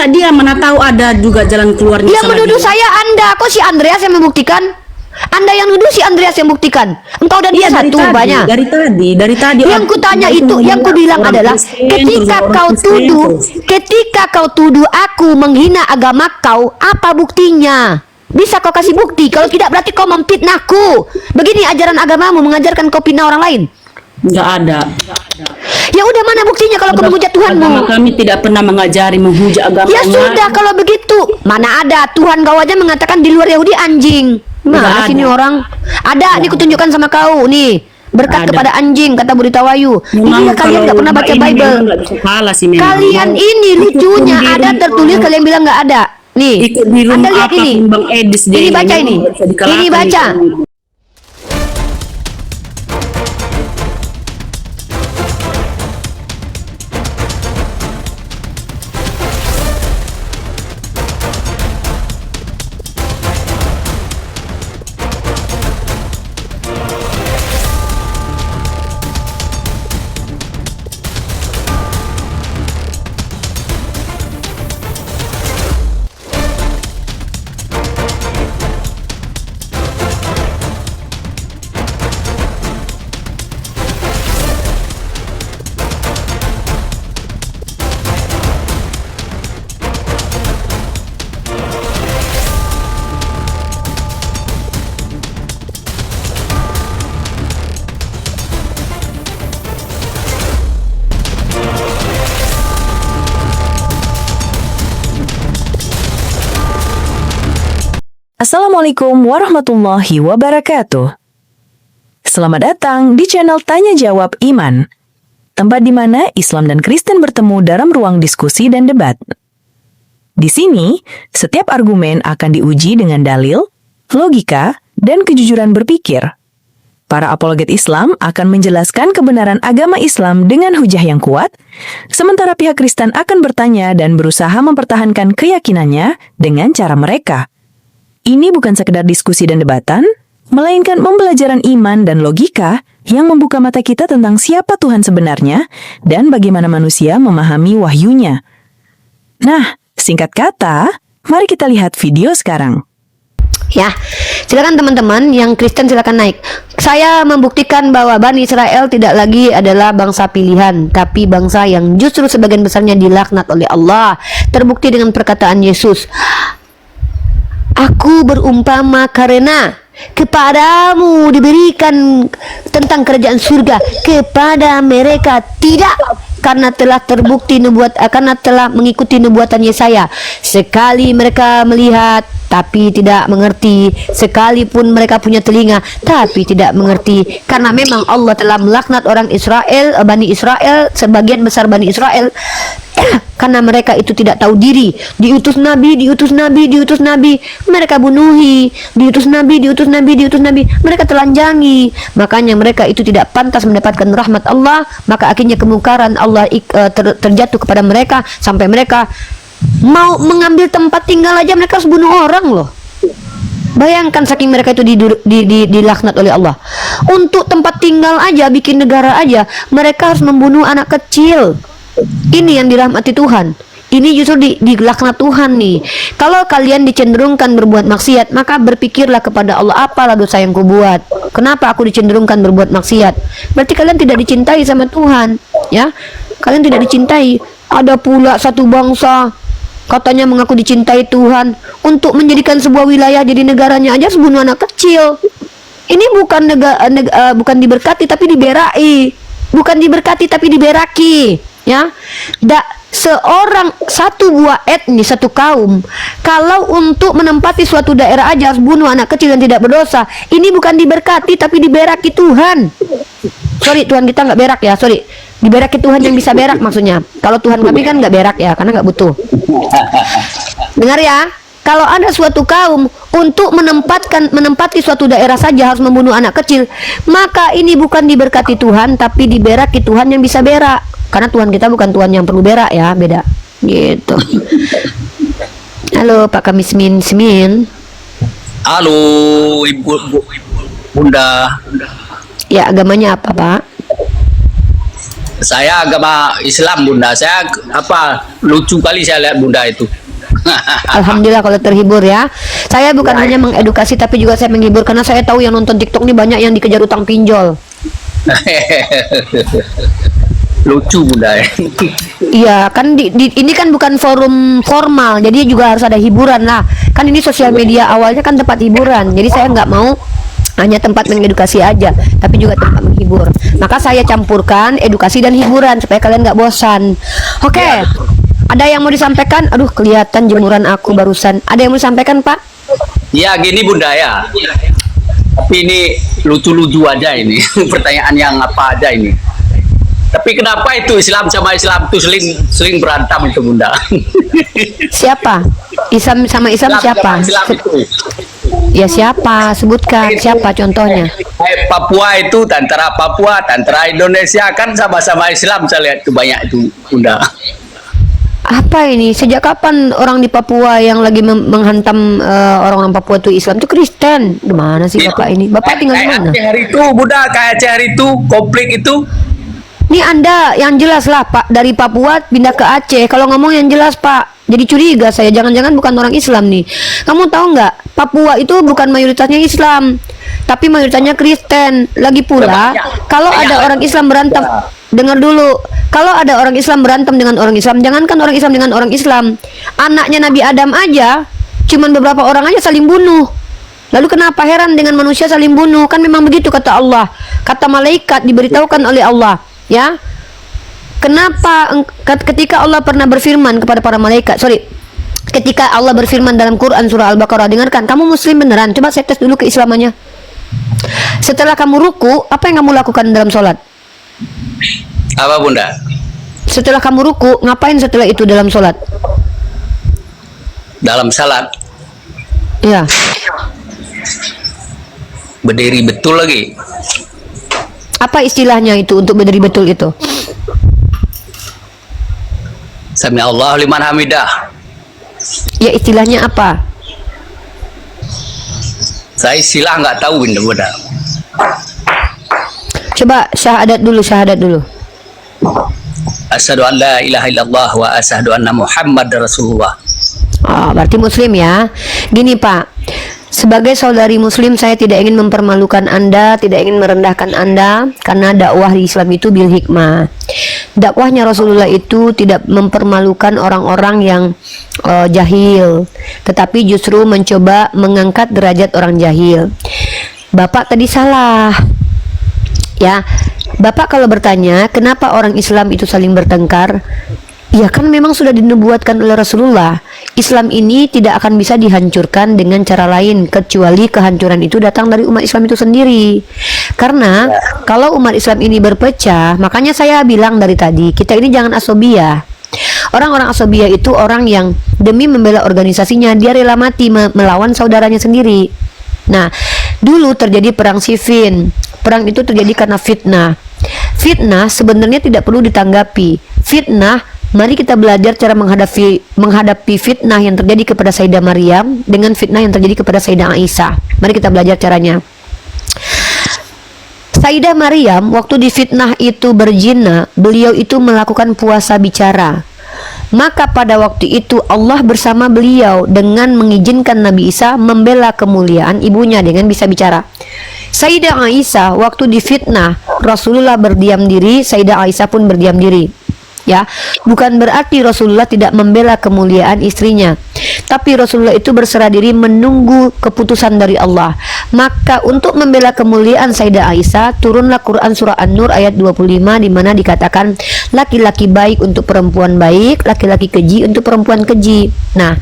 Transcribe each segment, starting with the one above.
nggak dia, mana tahu ada juga jalan keluarnya. Yang sama menuduh dia. saya Anda, kok si Andreas yang membuktikan? Anda yang nuduh, si Andreas yang buktikan. Engkau dan dia Iya, satu banyak. dari tadi. Yang kutanya itu, yang ku bilang adalah, ketika kau tuduh aku menghina agama kau, apa buktinya? Bisa kau kasih bukti? Kalau tidak, berarti kau memfitnahku. Begini ajaran agamamu, mengajarkan kau fitnah orang lain. Nggak ada. Ya udah, mana buktinya kalau kau menghujat Tuhanmu? Agama kami tidak pernah mengajari menghujat agama. Ya sudah, kalau begitu, mana ada Tuhan kau aja mengatakan di luar Yahudi anjing. Mana sini orang? Ada, nih kutunjukkan sama kau nih. Berkat kepada anjing, kata Budi Tawayu. Ini kalian nggak pernah baca Bible. Kalian ini lucunya ada tertulis, kalian bilang nggak ada. Nih, Anda lihat ini. Bang Edis, ini baca ini. Ini baca. Assalamualaikum warahmatullahi wabarakatuh. Selamat datang di channel Tanya Jawab Iman, tempat di mana Islam dan Kristen bertemu dalam ruang diskusi dan debat. Di sini, setiap argumen akan diuji dengan dalil, logika, dan kejujuran berpikir. Para apologet Islam akan menjelaskan kebenaran agama Islam dengan hujah yang kuat, sementara pihak Kristen akan bertanya dan berusaha mempertahankan keyakinannya dengan cara mereka. Ini bukan sekedar diskusi dan debatan, melainkan pembelajaran iman dan logika yang membuka mata kita tentang siapa Tuhan sebenarnya dan bagaimana manusia memahami wahyunya. Nah, singkat kata, mari kita lihat video sekarang. Ya, silakan teman-teman yang Kristen silakan naik. Saya membuktikan bahwa Bani Israel tidak lagi adalah bangsa pilihan, tapi bangsa yang justru sebagian besarnya dilaknat oleh Allah. Terbukti dengan perkataan Yesus. Aku berumpama karena kepadamu diberikan tentang kerajaan surga, kepada mereka tidak, karena telah terbukti karena telah mengikuti nubuatan Yesaya. Sekali mereka melihat tapi tidak mengerti, sekalipun mereka punya telinga tapi tidak mengerti, karena memang Allah telah melaknat orang Israel, Bani Israel, sebagian besar Bani Israel karena mereka itu tidak tahu diri. Diutus nabi, mereka bunuhi. Diutus nabi, mereka telanjangi. Makanya mereka itu tidak pantas mendapatkan rahmat Allah. Maka akhirnya kemungkaran Allah terjatuh kepada mereka, sampai mereka mau mengambil tempat tinggal aja mereka harus bunuh orang loh. Bayangkan saking mereka itu dilaknat oleh Allah. Untuk tempat tinggal aja, bikin negara aja, mereka harus membunuh anak kecil. Ini yang dirahmati Tuhan. Ini justru dilaknat Tuhan nih. Kalau kalian dicenderungkan berbuat maksiat, maka berpikirlah kepada Allah, apalah dosa yang kubuat? Kenapa aku dicenderungkan berbuat maksiat? Berarti kalian tidak dicintai sama Tuhan, ya? Kalian tidak dicintai. Ada pula satu bangsa katanya mengaku dicintai Tuhan, untuk menjadikan sebuah wilayah jadi negaranya aja sebunuh anak kecil. Ini bukan bukan diberkati tapi diberai. Bukan diberkati tapi diberaki, ya. Satu buah etnis, satu kaum, kalau untuk menempati suatu daerah aja harus bunuh anak kecil yang tidak berdosa. Ini bukan diberkati tapi diberaki Tuhan. Sorry, Tuhan kita nggak berak ya, sorry. Diberaki Tuhan yang bisa berak maksudnya. Kalau Tuhan kami kan nggak berak ya, karena nggak butuh. Dengar ya, kalau ada suatu kaum untuk menempati suatu daerah saja harus membunuh anak kecil, maka ini bukan diberkati Tuhan tapi diberaki Tuhan yang bisa berak. Karena Tuhan kita bukan Tuhan yang perlu berak ya, beda. Gitu. Halo Pak Kamismin Semin. Halo Bunda. Ya, agamanya apa Pak? Saya agama Islam Bunda. Saya lucu kali saya lihat Bunda itu. Alhamdulillah kalau terhibur ya. Saya bukan hanya mengedukasi tapi juga saya menghibur, karena saya tahu yang nonton TikTok ini banyak yang dikejar utang pinjol. Lucu Bunda ya. Iya kan ini kan bukan forum formal, jadi juga harus ada hiburan lah. Kan ini sosial media awalnya kan tempat hiburan, jadi saya nggak mau hanya tempat mengedukasi aja, tapi juga tempat menghibur. Maka saya campurkan edukasi dan hiburan supaya kalian nggak bosan. Oke. Ada yang mau disampaikan? Aduh, kelihatan jemuran aku barusan. Ada yang mau disampaikan, Pak? Ya gini Bunda ya. Tapi ini lucu-lucu aja ini. Pertanyaan yang apa aja ini. Tapi kenapa itu Islam sama Islam itu seling berantem itu Bunda? Siapa? Islam sama Islam siapa? Islam itu. Ya siapa? Sebutkan siapa contohnya. Papua itu tentara Papua, tentara Indonesia kan sama-sama Islam, saya lihat itu banyak itu Bunda. Apa ini? Sejak kapan orang di Papua yang lagi menghantam orang-orang Papua itu Islam itu Kristen? Gimana sih Bapak ini? Bapak tinggal di mana? Kayak hari itu Bunda, kayak hari itu konflik itu. Ini Anda yang jelas lah Pak, dari Papua pindah ke Aceh. Kalau ngomong yang jelas Pak, jadi curiga saya, jangan-jangan bukan orang Islam nih. Kamu tahu nggak, Papua itu bukan mayoritasnya Islam, tapi mayoritasnya Kristen. Lagi pula, kalau ada orang Islam berantem, dengar dulu, kalau ada orang Islam berantem dengan orang Islam, jangankan orang Islam dengan orang Islam, anaknya Nabi Adam aja, cuman beberapa orang aja saling bunuh. Lalu kenapa heran dengan manusia saling bunuh? Kan memang begitu kata Allah, kata malaikat diberitahukan oleh Allah. Ya, kenapa ketika Allah pernah berfirman kepada para malaikat, ketika Allah berfirman dalam Quran surah Al-Baqarah, dengarkan, kamu muslim beneran? Coba saya tes dulu keislamannya. Setelah kamu ruku, apa yang kamu lakukan dalam sholat? Apa Bunda? Setelah kamu ruku, ngapain setelah itu dalam sholat? Dalam salat Ya, berdiri betul lagi. apa istilahnya itu untuk berdiri betul itu? Sami Allah liman hamidah. Ya, istilahnya apa? Saya istilah nggak tahu Bunda. Coba syahadat dulu. Asyhadu an la ilaha illallah wa asyhadu anna Muhammad Rasulullah. Berarti muslim ya. Gini Pak, sebagai saudari muslim saya tidak ingin mempermalukan Anda, tidak ingin merendahkan Anda, karena dakwah di Islam itu bil hikmah. Dakwahnya Rasulullah itu tidak mempermalukan orang-orang yang jahil, tetapi justru mencoba mengangkat derajat orang jahil. Bapak tadi salah. Ya, Bapak kalau bertanya kenapa orang Islam itu saling bertengkar, ya kan memang sudah dinubuatkan oleh Rasulullah, Islam ini tidak akan bisa dihancurkan dengan cara lain kecuali kehancuran itu datang dari umat Islam itu sendiri. Karena kalau umat Islam ini berpecah, makanya saya bilang dari tadi, kita ini jangan asobiyah. Orang-orang asobiyah itu orang yang demi membela organisasinya dia rela mati melawan saudaranya sendiri. Nah, dulu terjadi perang Siffin. Perang itu terjadi karena fitnah. Fitnah sebenarnya tidak perlu ditanggapi. Fitnah, mari kita belajar cara menghadapi fitnah yang terjadi kepada Sayyidah Maryam dengan fitnah yang terjadi kepada Sayyidah Aisyah. Mari kita belajar caranya. Sayyidah Maryam waktu di fitnah itu berzina, beliau itu melakukan puasa bicara. Maka pada waktu itu Allah bersama beliau dengan mengizinkan Nabi Isa membela kemuliaan ibunya dengan bisa bicara. Sayyidah Aisyah waktu difitnah, Rasulullah berdiam diri, Sayyidah Aisyah pun berdiam diri. Ya, bukan berarti Rasulullah tidak membela kemuliaan istrinya, tapi Rasulullah itu berserah diri menunggu keputusan dari Allah. Maka untuk membela kemuliaan Sayyidah Aisyah, turunlah Quran surah An-Nur ayat 25 di mana dikatakan laki-laki baik untuk perempuan baik, laki-laki keji untuk perempuan keji. Nah,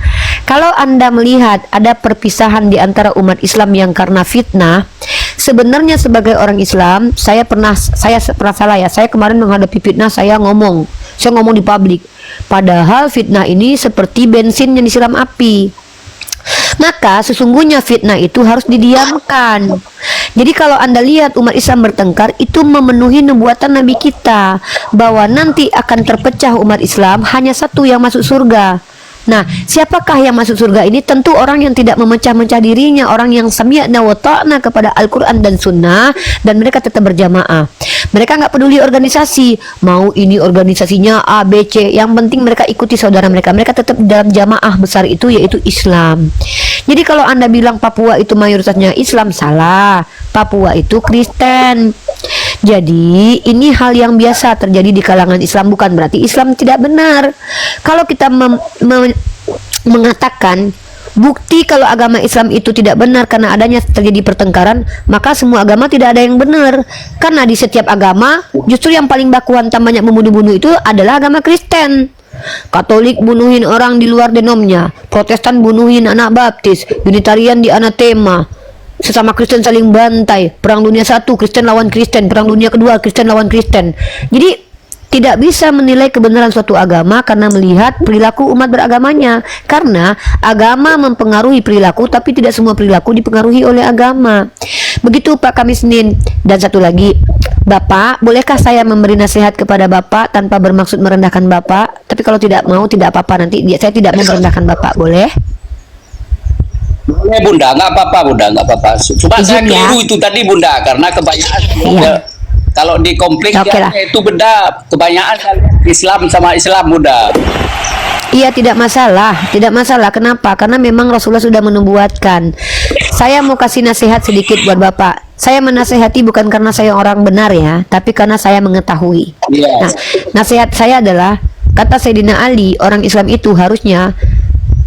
kalau Anda melihat ada perpisahan di antara umat Islam yang karena fitnah, sebenarnya sebagai orang Islam, saya pernah salah ya. Saya kemarin menghadapi fitnah, saya ngomong di publik. Padahal fitnah ini seperti bensin yang disiram api. Maka sesungguhnya fitnah itu harus didiamkan. Jadi kalau Anda lihat umat Islam bertengkar, itu memenuhi nubuatan Nabi kita bahwa nanti akan terpecah umat Islam, hanya satu yang masuk surga. Nah, siapakah yang masuk surga ini? Tentu orang yang tidak memecah-mecah dirinya, orang yang sami'na wa ta'na kepada Al-Quran dan Sunnah, dan mereka tetap berjamaah. Mereka nggak peduli organisasi, mau ini organisasinya A, B, C, yang penting mereka ikuti saudara mereka. Mereka tetap dalam jamaah besar itu, yaitu Islam. Jadi kalau Anda bilang Papua itu mayoritasnya Islam, salah. Papua itu Kristen. Jadi ini hal yang biasa terjadi di kalangan Islam, bukan berarti Islam tidak benar. Kalau kita mengatakan bukti kalau agama Islam itu tidak benar karena adanya terjadi pertengkaran, maka semua agama tidak ada yang benar. Karena di setiap agama justru yang paling baku hantam banyak membunuh-bunuh itu adalah agama Kristen. Katolik bunuhin orang di luar denomnya, Protestan bunuhin anak baptis, Unitarian di anatema, sesama Kristen saling bantai. Perang dunia 1 Kristen lawan Kristen, perang dunia kedua Kristen lawan Kristen. Jadi tidak bisa menilai kebenaran suatu agama karena melihat perilaku umat beragamanya. Karena agama mempengaruhi perilaku, tapi tidak semua perilaku dipengaruhi oleh agama. Begitu Pak Kamisnin. Dan satu lagi, Bapak, bolehkah saya memberi nasihat kepada Bapak tanpa bermaksud merendahkan Bapak? Tapi kalau tidak mau, tidak apa-apa, nanti saya tidak mau merendahkan Bapak, boleh? Boleh Bunda, nggak apa-apa Bunda, nggak apa-apa. Cuma saya Izin ya. keliru itu tadi Bunda, karena kebanyakan Iya. kalau di konflik Oke lah. itu benda kebanyakan Islam sama Islam Bunda. Iya, tidak masalah, tidak masalah. Kenapa? Karena memang Rasulullah sudah menubuatkan. Saya mau kasih nasihat sedikit buat Bapak. Saya menasehati bukan karena saya orang benar ya, tapi karena saya mengetahui. Iya. Nah, nasihat saya adalah, kata Sayyidina Ali, orang Islam itu harusnya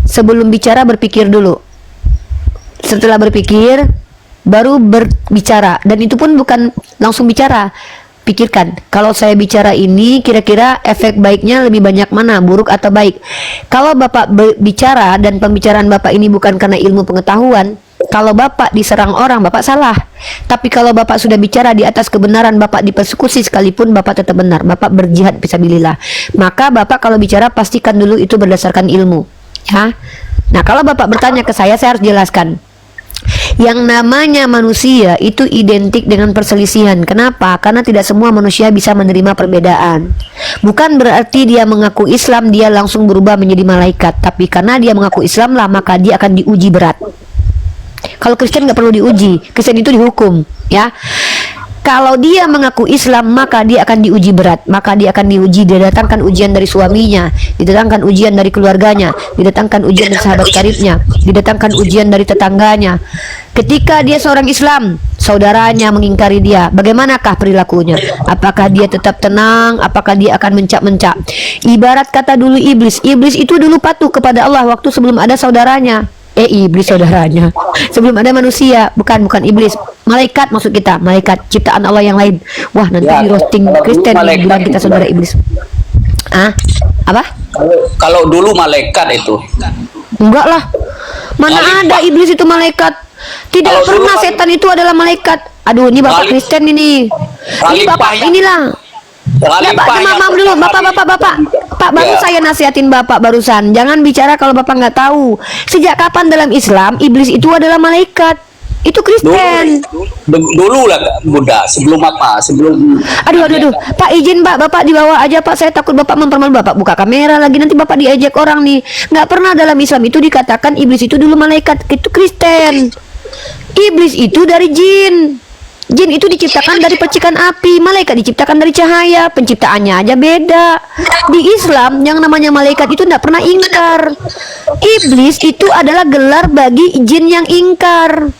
sebelum bicara berpikir dulu. Setelah berpikir baru berbicara, dan itu pun bukan langsung bicara. Pikirkan, kalau saya bicara ini kira-kira efek baiknya lebih banyak mana, buruk atau baik. Kalau Bapak bicara dan pembicaraan Bapak ini bukan karena ilmu pengetahuan, kalau Bapak diserang orang, Bapak salah. Tapi kalau Bapak sudah bicara di atas kebenaran, Bapak dipersekusi sekalipun, Bapak tetap benar. Bapak berjihad fisabilillah. Maka Bapak kalau bicara pastikan dulu itu berdasarkan ilmu, ya. Nah, kalau Bapak bertanya ke saya harus jelaskan. Yang namanya manusia itu identik dengan perselisihan. Kenapa? Karena tidak semua manusia bisa menerima perbedaan. Bukan berarti dia mengaku Islam dia langsung berubah menjadi malaikat, tapi karena dia mengaku Islam lah maka dia akan diuji berat. Kalau Kristen nggak perlu diuji, Kristen itu dihukum, ya. Kalau dia mengaku Islam maka dia akan diuji berat, maka dia akan diuji, didatangkan ujian dari suaminya, didatangkan ujian dari keluarganya, didatangkan ujian dari sahabat karibnya, didatangkan ujian dari tetangganya. Ketika dia seorang Islam, saudaranya mengingkari dia, bagaimanakah perilakunya? Apakah dia tetap tenang? Apakah dia akan mencak-mencak? Ibarat kata dulu iblis itu dulu patuh kepada Allah waktu sebelum ada saudaranya. Iblis saudaranya. Sebelum ada manusia, bukan iblis. Malaikat maksud kita, malaikat ciptaan Allah yang lain. Wah, nanti Ya, di roasting kalau Kristen dulu bilang malaikat kita saudara iblis. Apa? Kalau dulu malaikat itu. Enggak lah. Mana Khalifah. ada iblis itu malaikat? Tidak Kalau dulu pernah kan- setan itu adalah malaikat. Aduh, ini Bapak Khalifah. Kristen ini. Ini Khalifah Bapak yang- inilah. Ya, Pak, maaf dulu, Bapak. Pak, baru Ya. saya nasihatin Bapak barusan. Jangan bicara kalau Bapak nggak tahu. Sejak kapan dalam Islam iblis itu adalah malaikat? Itu Kristen. Dulu lah Bunda, sebelum apa? Sebelum Aduh. Pak izin Pak, Bapak dibawa aja Pak. Saya takut Bapak mempermalukan. Bapak buka kamera lagi nanti Bapak diejek orang nih. Nggak pernah dalam Islam itu dikatakan iblis itu dulu malaikat. Itu Kristen. Iblis itu dari jin. Jin itu diciptakan dari percikan api, malaikat diciptakan dari cahaya, penciptaannya aja beda. Di Islam yang namanya malaikat itu tidak pernah ingkar. Iblis itu adalah gelar bagi jin yang ingkar.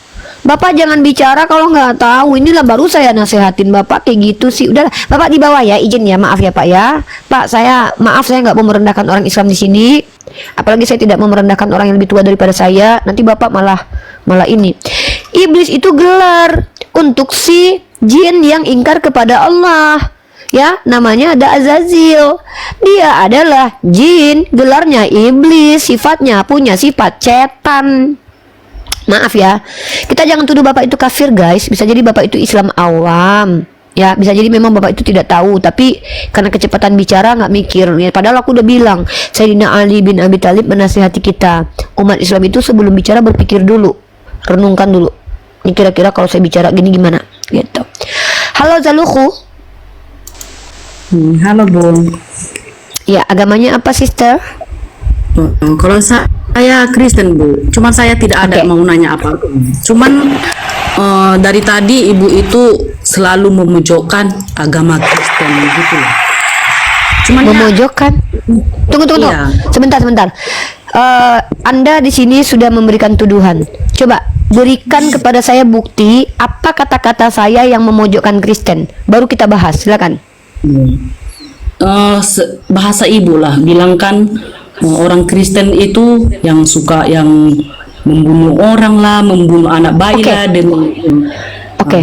Bapak jangan bicara kalau nggak tahu. Inilah baru saya nasehatin Bapak kayak gitu sih. Udah, Bapak di bawah ya, izin ya, maaf ya Pak ya. Pak, saya nggak mau merendahkan orang Islam di sini. Apalagi saya tidak mau merendahkan orang yang lebih tua daripada saya. Nanti Bapak malah ini. Iblis itu gelar untuk si jin yang ingkar kepada Allah. Ya, namanya ada Azazil. Dia adalah jin, gelarnya iblis, sifatnya punya sifat setan. Maaf ya, kita jangan tuduh Bapak itu kafir guys. Bisa jadi Bapak itu Islam awam. Ya, bisa jadi memang Bapak itu tidak tahu, tapi karena kecepatan bicara nggak mikir. Ya, padahal aku udah bilang, Sayyidina Ali bin Abi Thalib menasihati kita, umat Islam itu sebelum bicara berpikir dulu, renungkan dulu. Ini kira-kira kalau saya bicara gini gimana? Gitu. Halo Zaluhu. Halo Bun. Ya, agamanya apa sister? Kalau saya Kristen Bu, cuman saya tidak ada Oke. mau nanya apa. Cuman dari tadi Ibu itu selalu memojokkan agama Kristen gitu loh. Cuman ya, Memojokkan. Tunggu. Iya. Sebentar. Anda di sini sudah memberikan tuduhan. Coba berikan kepada saya bukti apa kata-kata saya yang memojokkan Kristen. Baru kita bahas. Silakan. bahasa Ibu lah bilang kan orang Kristen itu yang suka yang membunuh orang lah, membunuh anak bayi Oke. lah demi Oke,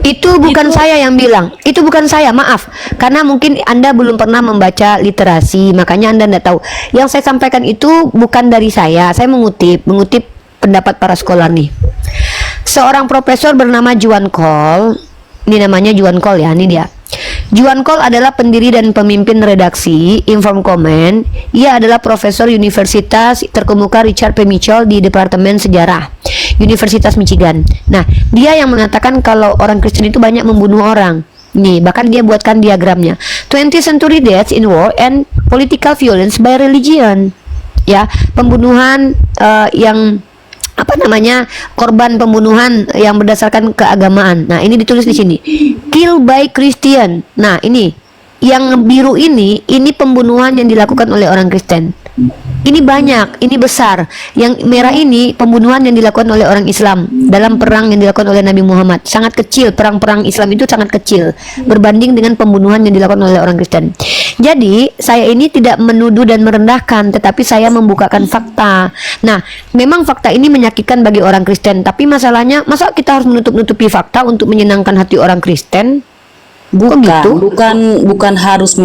itu bukan saya yang bilang. Itu bukan saya, maaf. Karena mungkin Anda belum pernah membaca literasi, makanya Anda tidak tahu. Yang saya sampaikan itu bukan dari saya. Saya mengutip pendapat para scholar nih. Seorang profesor bernama Juan Cole. Ini namanya Juan Cole ya, ini dia. Juan Cole adalah pendiri dan pemimpin redaksi Inform Comment. Ia adalah profesor Universitas Terkemuka Richard P. Mitchell di Departemen Sejarah Universitas Michigan. Nah, dia yang mengatakan kalau orang Kristen itu banyak membunuh orang. Nih, bahkan dia buatkan diagramnya. 20th century deaths in war and political violence by religion. Ya, pembunuhan yang apa namanya, korban pembunuhan yang berdasarkan keagamaan. Nah, ini ditulis di sini, kill by Christian. Nah, ini yang biru ini pembunuhan yang dilakukan oleh orang Kristen. Ini banyak, ini besar. Yang merah ini pembunuhan yang dilakukan oleh orang Islam dalam perang yang dilakukan oleh Nabi Muhammad. Sangat kecil, perang-perang Islam itu sangat kecil berbanding dengan pembunuhan yang dilakukan oleh orang Kristen. Jadi, saya ini tidak menuduh dan merendahkan, tetapi saya membukakan fakta. Nah, memang fakta ini menyakitkan bagi orang Kristen, tapi masalahnya, masa kita harus menutup-nutupi fakta untuk menyenangkan hati orang Kristen? bukan gitu? bukan harus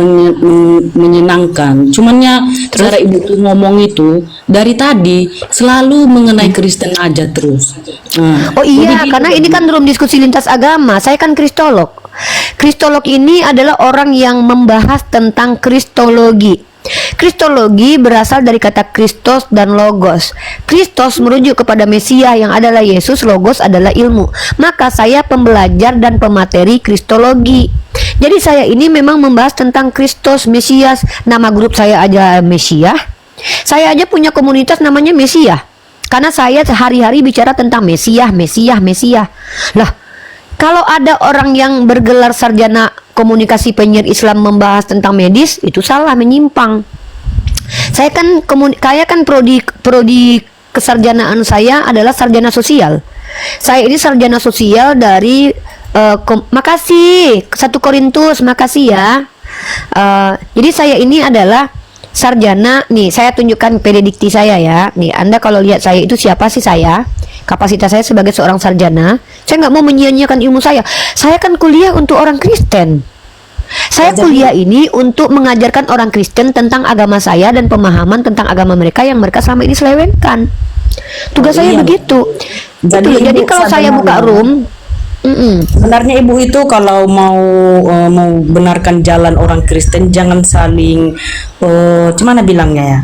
menyenangkan. Cumannya cara Ibu tuh ngomong itu dari tadi selalu mengenai Kristen aja terus. Nah, Oh iya, jadi karena ini kan belum diskusi lintas agama. Saya kan kristolog. Kristolog ini adalah orang yang membahas tentang kristologi. Kristologi berasal dari kata Kristos dan Logos. Kristos merujuk kepada Mesia yang adalah Yesus, Logos adalah ilmu. Maka saya pembelajar dan pemateri kristologi. Jadi saya ini memang membahas tentang Kristos, Mesias. Nama grup saya aja Mesia. Saya aja punya komunitas namanya Mesia. Karena saya sehari-hari bicara tentang Mesia. Lah, kalau ada orang yang bergelar sarjana komunikasi penyiar Islam membahas tentang medis, itu salah, menyimpang. Saya kan prodi kesarjanaan saya adalah sarjana sosial. Saya ini sarjana sosial dari makasih 1 Korintus, makasih ya. Jadi saya ini adalah sarjana. Nih, saya tunjukkan pedidikti saya ya. Nih, Anda kalau lihat saya itu siapa sih saya? Kapasitas saya sebagai seorang sarjana. Saya nggak mau menyia-nyiakan ilmu saya. Saya kan kuliah untuk orang Kristen. Saya kuliah ini untuk mengajarkan orang Kristen tentang agama saya dan pemahaman tentang agama mereka yang mereka selama ini selewengkan. Tugas saya iya. begitu. Jadi Betul. Jadi Ibu kalau saya sadar buka ya. room, sebenarnya Ibu itu kalau mau benarkan jalan orang Kristen jangan saling gimana bilangnya ya.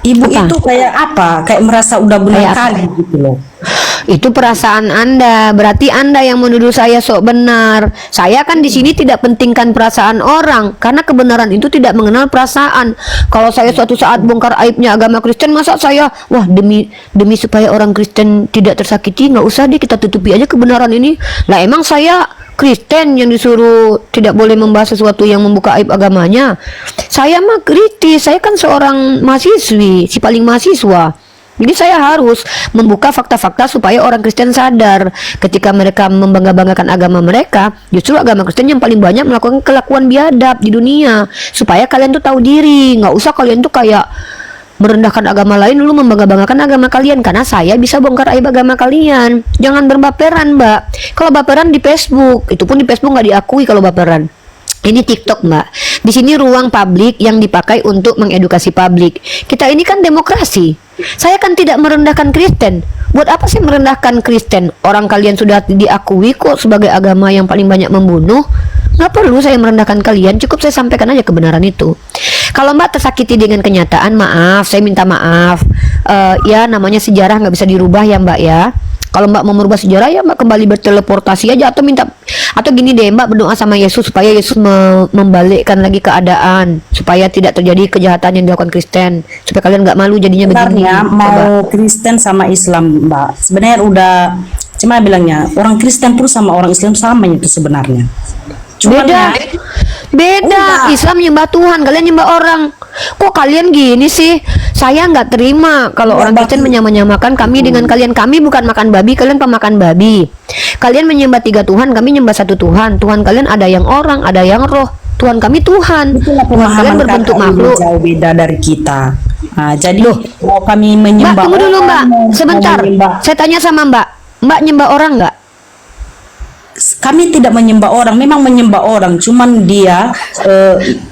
Ibu Apa? itu kayak apa? Kayak merasa udah benar Kayak apa? kali gitu loh. itu perasaan Anda. Berarti Anda yang menuduh saya sok benar. Saya kan di sini tidak pentingkan perasaan orang, karena kebenaran itu tidak mengenal perasaan. Kalau saya suatu saat bongkar aibnya agama Kristen, masa saya demi supaya orang Kristen tidak tersakiti, nggak usah deh, kita tutupi aja kebenaran ini. Lah, emang saya Kristen yang disuruh tidak boleh membahas sesuatu yang membuka aib agamanya? Saya mah kritis. Saya kan seorang mahasiswi, si paling mahasiswa. Jadi saya harus membuka fakta-fakta supaya orang Kristen sadar ketika mereka membangga-banggakan agama mereka, justru agama Kristen yang paling banyak melakukan kelakuan biadab di dunia. Supaya kalian tuh tahu diri, nggak usah kalian tuh kayak merendahkan agama lain lalu membangga-banggakan agama kalian, karena saya bisa bongkar aib agama kalian. Jangan berbaperan, Mbak. Kalau baperan di Facebook, itu pun di Facebook nggak diakui kalau baperan. Ini TikTok, Mbak. Di sini ruang publik yang dipakai untuk mengedukasi publik. Kita ini kan demokrasi. Saya kan tidak merendahkan Kristen. Buat apa sih merendahkan Kristen? Orang kalian sudah diakui kok sebagai agama yang paling banyak membunuh. Nggak perlu saya merendahkan kalian. Cukup saya sampaikan aja kebenaran itu. Kalau Mbak tersakiti dengan kenyataan, maaf, saya minta maaf. Ya, namanya sejarah nggak bisa dirubah ya, Mbak ya. Kalau Mbak mau merubah sejarah ya Mbak kembali berteleportasi aja, atau minta, atau gini deh Mbak, berdoa sama Yesus supaya Yesus membalikkan lagi keadaan supaya tidak terjadi kejahatan yang dilakukan Kristen, supaya kalian nggak malu jadinya begini. Sebenarnya mau Kristen sama Islam, Mbak, sebenarnya udah, cuma bilangnya orang Kristen pun sama orang Islam sama itu sebenarnya. Cuman Beda, beda. Islam nyembah Tuhan, kalian nyembah orang. Kok kalian gini sih? Saya nggak terima kalau orang Kristen menyamakan kami dengan kalian. Kami bukan makan babi, kalian pemakan babi. Kalian menyembah 3 Tuhan, kami nyembah 1 Tuhan. Tuhan kalian ada yang orang, ada yang roh. Tuhan kami Tuhan. itulah Tuhan kalian pemahaman berbentuk kakak ini makhluk. jauh beda dari kita. Nah, jadi mau kami Mbak, menyembah tunggu dulu Mbak, mau sebentar. menyembah- Saya tanya sama Mbak, Mbak nyembah orang nggak? kami tidak menyembah orang, memang menyembah orang, cuman dia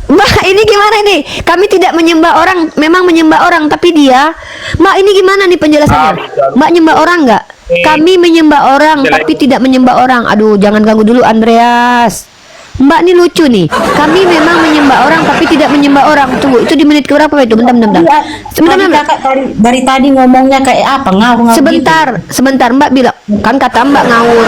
Mbak, ini gimana nih? Kami tidak menyembah orang, memang menyembah orang, tapi dia, Mbak, ini gimana nih penjelasannya? Mbak nyembah orang nggak? Kami menyembah orang, tapi tidak menyembah orang. Aduh, jangan ganggu dulu Andreas. Mbak, ini lucu nih. Kami memang menyembah orang, tapi tidak menyembah orang. Tunggu, itu di menit keberapa itu? Bentar. tadi kakak dari tadi ngomongnya kayak apa, ngawur-ngawur Sebentar, Mbak bilang, kan kata Mbak ngawur.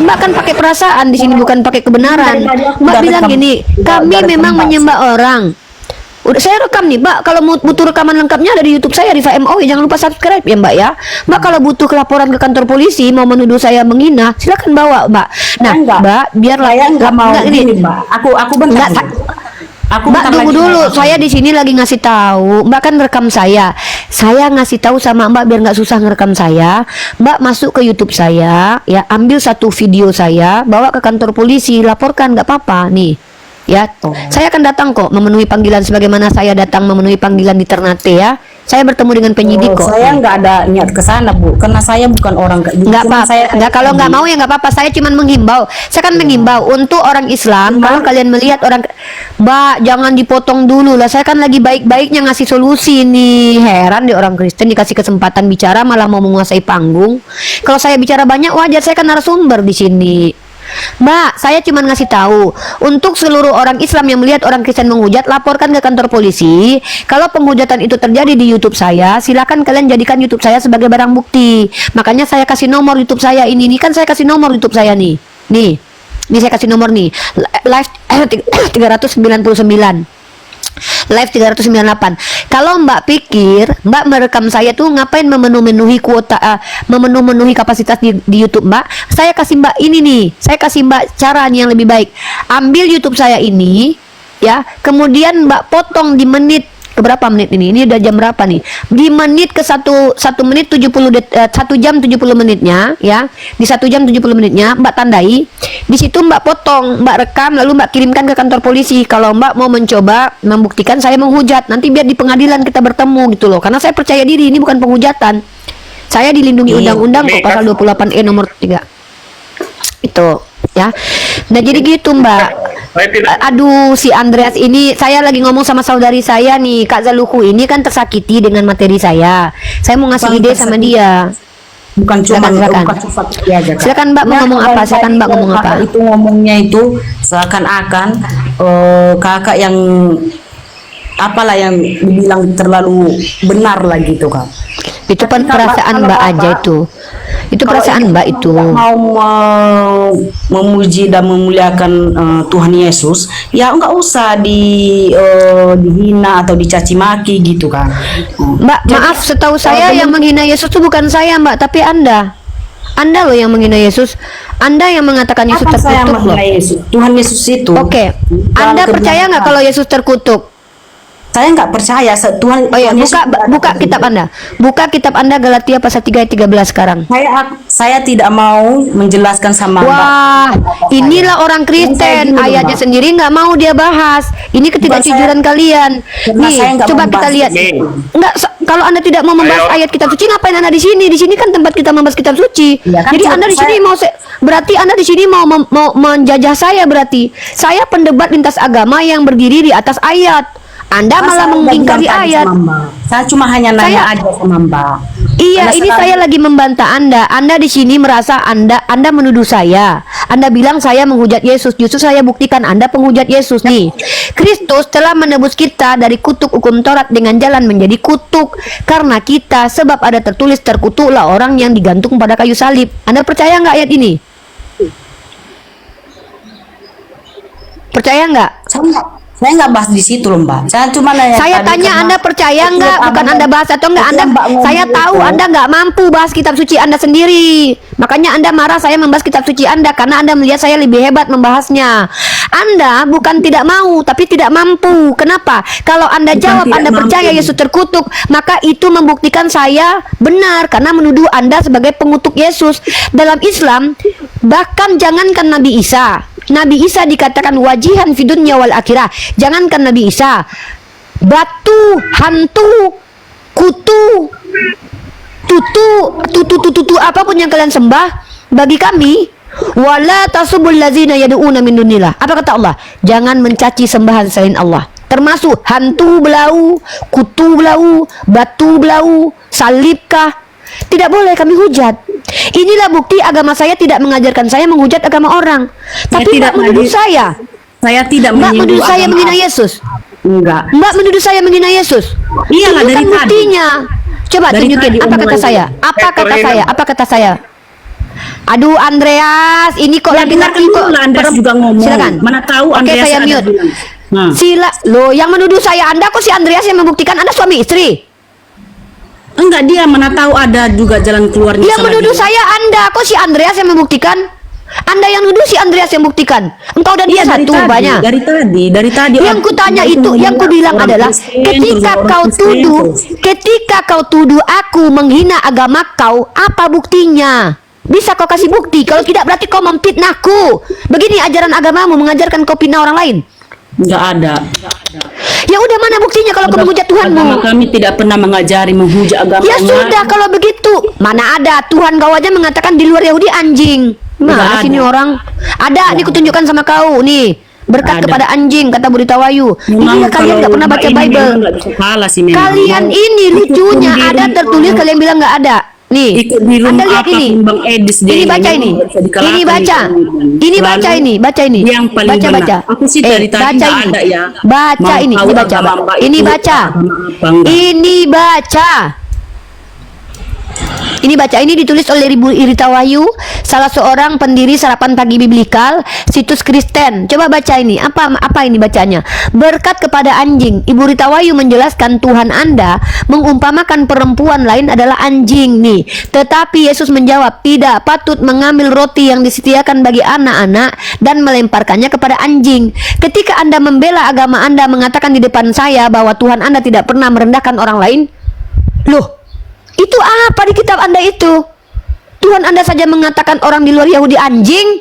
Mbak kan pakai perasaan di sini, bukan pakai kebenaran. Mbak bilang gini, kami memang menyembah orang. Udah saya rekam nih Mbak, kalau mau butuh rekaman lengkapnya ada di YouTube saya, Rifa MOI, jangan lupa subscribe ya Mbak ya. Mbak kalau butuh laporan ke kantor polisi mau menuduh saya menghina, silakan bawa Mbak. Nah Mbak, biarlah saya nggak mau nggak, gini, Mbak. Aku bentar. Nggak, Aku Mbak bentar tunggu lagi, dulu, Mbak. saya di sini lagi ngasih tahu. Mbak kan rekam saya ngasih tahu sama Mbak biar nggak susah ngerekam saya. Mbak masuk ke YouTube saya, ya ambil satu video saya, bawa ke kantor polisi, laporkan, nggak apa-apa nih. Ya, saya akan datang kok memenuhi panggilan sebagaimana saya datang memenuhi panggilan di Ternate ya. Saya bertemu dengan penyidik kok. Saya nggak ada niat ke sana Bu, karena saya bukan orang Nggak cuma apa-apa. Nggak, kalau nggak mau ya nggak apa-apa. Saya cuma menghimbau. Saya kan menghimbau untuk orang Islam. Kalau kalian melihat orang, Mbak jangan dipotong dulu lah. Saya kan lagi baik-baiknya ngasih solusi nih. Heran deh orang Kristen dikasih kesempatan bicara malah mau menguasai panggung. Kalau saya bicara banyak wajar. Saya kan narasumber di sini. Mbak, saya cuma ngasih tahu untuk seluruh orang Islam yang melihat orang Kristen menghujat, laporkan ke kantor polisi. Kalau penghujatan itu terjadi di YouTube saya, silakan kalian jadikan YouTube saya sebagai barang bukti. Makanya saya kasih nomor YouTube saya ini kan saya kasih nomor YouTube saya nih. Nih saya kasih nomor nih. Live 399. Live 398. Kalau Mbak pikir Mbak merekam saya tuh ngapain memenuhi kuota, memenuhi kapasitas di YouTube Mbak, saya kasih Mbak ini nih, saya kasih Mbak cara yang lebih baik. Ambil YouTube saya ini ya, kemudian Mbak potong di menit berapa menit ini udah jam berapa nih, di menit ke 1 menit 70 1 jam 70 menitnya ya, di 1 jam 70 menitnya Mbak tandai di situ, Mbak potong, Mbak rekam, lalu Mbak kirimkan ke kantor polisi kalau Mbak mau mencoba membuktikan saya menghujat. Nanti biar di pengadilan kita bertemu gitu loh, karena saya percaya diri ini bukan penghujatan, saya dilindungi undang-undang kok, pasal 28E nomor 3 itu ya. Nah jadi gitu Mbak. Aduh, si Andreas ini, saya lagi ngomong sama saudari saya nih, Kak Zaluhu ini kan tersakiti dengan materi saya mau ngasih ide sama dia. Bukan cuma Silakan. Silakan Mbak mau ngomong apa? Silakan Mbak ngomong apa? Itu ngomongnya itu seakan-akan kakak yang apalah yang dibilang terlalu benar lah gitu Kak. Itu kan perasaan Mbak aja itu. Itu perasaan Mbak itu. Mau memuji dan memuliakan Tuhan Yesus, ya enggak usah dihina atau dicaci maki gitu kan. Mbak, maaf, setahu saya yang menghina Yesus itu bukan saya Mbak, tapi Anda. Anda loh yang menghina Yesus. Anda yang mengatakan Yesus Apa saya terkutuk loh. menghina Yesus? Tuhan Yesus itu. Oke. Anda percaya nggak kalau Yesus terkutuk? Saya nggak percaya Tuhan. Oh ya, Tuhan Yesus buka kitab Anda. Buka kitab Anda Galatia pasal 3 ayat 13 sekarang. Saya tidak mau menjelaskan sama Wah, Mbak. inilah orang Kristen, Saya gini, ayatnya Mbak. sendiri nggak mau dia bahas. Ini ketidakjujuran kalian. Karena Nih, saya nggak coba mau kita bahas lihat. itu. Enggak, kalau Anda tidak mau membahas ayat kitab suci, ngapain Anda di sini? Di sini kan tempat kita membahas kitab suci. Ya kan, Jadi Anda di sini berarti Anda di sini mau menjajah saya berarti. Saya pendebat lintas agama yang berdiri di atas ayat. Anda malah Saya udah mengingkari bilang tadi ayat. sama Mbak. Saya cuma hanya nanya Saya- aja sama Mbak. Iya, Karena ini sekarang- saya lagi membantah Anda. Anda di sini merasa Anda menuduh saya. Anda bilang saya menghujat Yesus. Justru saya buktikan Anda penghujat Yesus nih. Kristus telah menebus kita dari kutuk hukum Taurat dengan jalan menjadi kutuk karena kita, sebab ada tertulis terkutuklah orang yang digantung pada kayu salib. Anda percaya nggak ayat ini? Percaya nggak? Saya nggak bahas di situ loh Mbak. Saya cuma nanya. Saya tadi tanya karena Anda percaya setiap nggak? Bukan abang- Anda bahas atau nggak? setiap Anda, Mbak ngomong saya tahu itu, Anda nggak mampu bahas kitab suci Anda sendiri. Makanya Anda marah saya membahas kitab suci Anda karena Anda melihat saya lebih hebat membahasnya. Anda bukan tidak mau, tapi tidak mampu. Kenapa? Kalau Anda Bukan jawab tidak Anda percaya mampu. Yesus terkutuk, maka itu membuktikan saya benar karena menuduh Anda sebagai pengutuk Yesus. Dalam Islam, bahkan jangankan Nabi Isa. Nabi Isa dikatakan wajihan fi dunya wal akhirah. Jangankan Nabi Isa, batu, hantu, kutu, tutu apapun yang kalian sembah, bagi kami wala tasubul ladzina yad'una min dunillah. Apa kata Allah? Jangan mencaci sembahan selain Allah. Termasuk hantu belau, kutu belau, batu belau, salibkah? Tidak boleh kami hujat. Inilah bukti agama saya tidak mengajarkan saya menghujat agama orang. Saya Tapi tidak Mbak menuduh menghujat. saya. Saya tidak Mbak menyinggung menuduh saya agama. menghina Yesus. Enggak. Mbak menuduh saya menghina Yesus. Iya lah, dari Tunjukkan tadi. buktinya. Coba Dari tunjukin tadi apa kata omongan saya? dia. Apa kata saya? Apa kata saya? Aduh Andreas, ini kok Ya, laki-laki dengarkan kok dulu lah, Andreas juga ngomong. Silakan. Mana tahu Oke, Andreas saya ada mute. bilang. Nah. Loh, yang menuduh saya Anda kok si Andreas yang membuktikan Anda suami istri? Enggak, dia mana tahu ada juga jalan keluarnya. Yang sama menuduh dia. saya Anda, kok si Andreas yang membuktikan? Anda yang nuduh si Andreas yang buktikan. Engkau dan dia Iya, dari satu tadi, banyak. dari tadi. Yang kutanya Dia itu, yang menghina kubilang orang adalah Kristen, ketika terus orang kau Kristen, tuduh, terus. ketika kau tuduh aku menghina agama kau, apa buktinya? Bisa kau kasih bukti? Kalau tidak berarti kau memfitnahku. Begini ajaran agamamu mengajarkan kau fitnah orang lain. Enggak ada. Ya udah, mana buktinya kalau kau menghujat Agama Tuhanmu? kami tidak pernah mengajari menghujat agama. Ya orang sudah, lain. kalau begitu mana ada Tuhan kau aja mengatakan di luar Yahudi anjing. Mana Nggak sini ada. orang? Ada, nih kutunjukkan sama kau nih. Berkat Ada. kepada anjing, kata Burita Wayu. Ini kalian nggak pernah baca Bible. Nggak bisa kalah sih memang. Kalian ini lucunya Ikut ada di tertulis, rumah. kalian bilang nggak ada. Nih, Ikut di rumah Anda lihat ini. apapun Bang Edis dia Ini baca ini. nggak bisa dikalahkan Ini baca. itu. Ini baca Lalu, ini, baca ini. yang paling Baca benar. baca. Aku sih dari tadi baca nggak ini. ada ya. Baca Mau ini, tahu ini baca. agama Mbak Ini itu baca. agama apa enggak. Ini baca. Ini baca, ini ditulis oleh Ibu Irita Wahyu, salah seorang pendiri Sarapan Pagi Biblikal, situs Kristen. Coba baca ini. Apa ini bacanya? Berkat kepada anjing. Ibu Rita Wahyu menjelaskan Tuhan Anda mengumpamakan perempuan lain adalah anjing nih. Tetapi Yesus menjawab, tidak patut mengambil roti yang disediakan bagi anak-anak dan melemparkannya kepada anjing. Ketika Anda membela agama Anda mengatakan di depan saya bahwa Tuhan Anda tidak pernah merendahkan orang lain, loh, itu apa di kitab Anda itu? Tuhan Anda saja mengatakan orang di luar Yahudi anjing.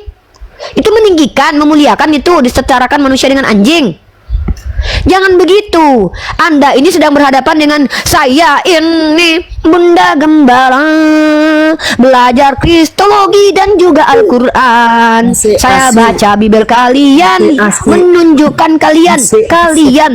Itu meninggikan, memuliakan, itu disetarakan manusia dengan anjing. Jangan begitu. Anda ini sedang berhadapan dengan saya ini Bunda Gembala, belajar Kristologi dan juga Al-Quran. Saya baca Bibel kalian, menunjukkan kalian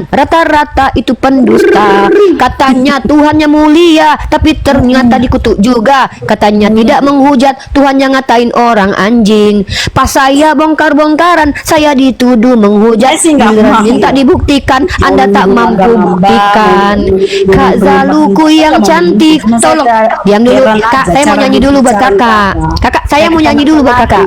rata-rata itu pendusta. Katanya Tuhannya mulia, tapi ternyata dikutuk juga. Katanya tidak menghujat, Tuhannya ngatain orang anjing. Pas saya bongkar-bongkaran, saya dituduh menghujat. Giliran minta dibuktikan, Anda tak mampu buktikan. Kak Zaluku yang cantik, tolong diam dulu. Kak, saya mau nyanyi dulu buat kakak. Kakak, saya mau nyanyi dulu buat kakak.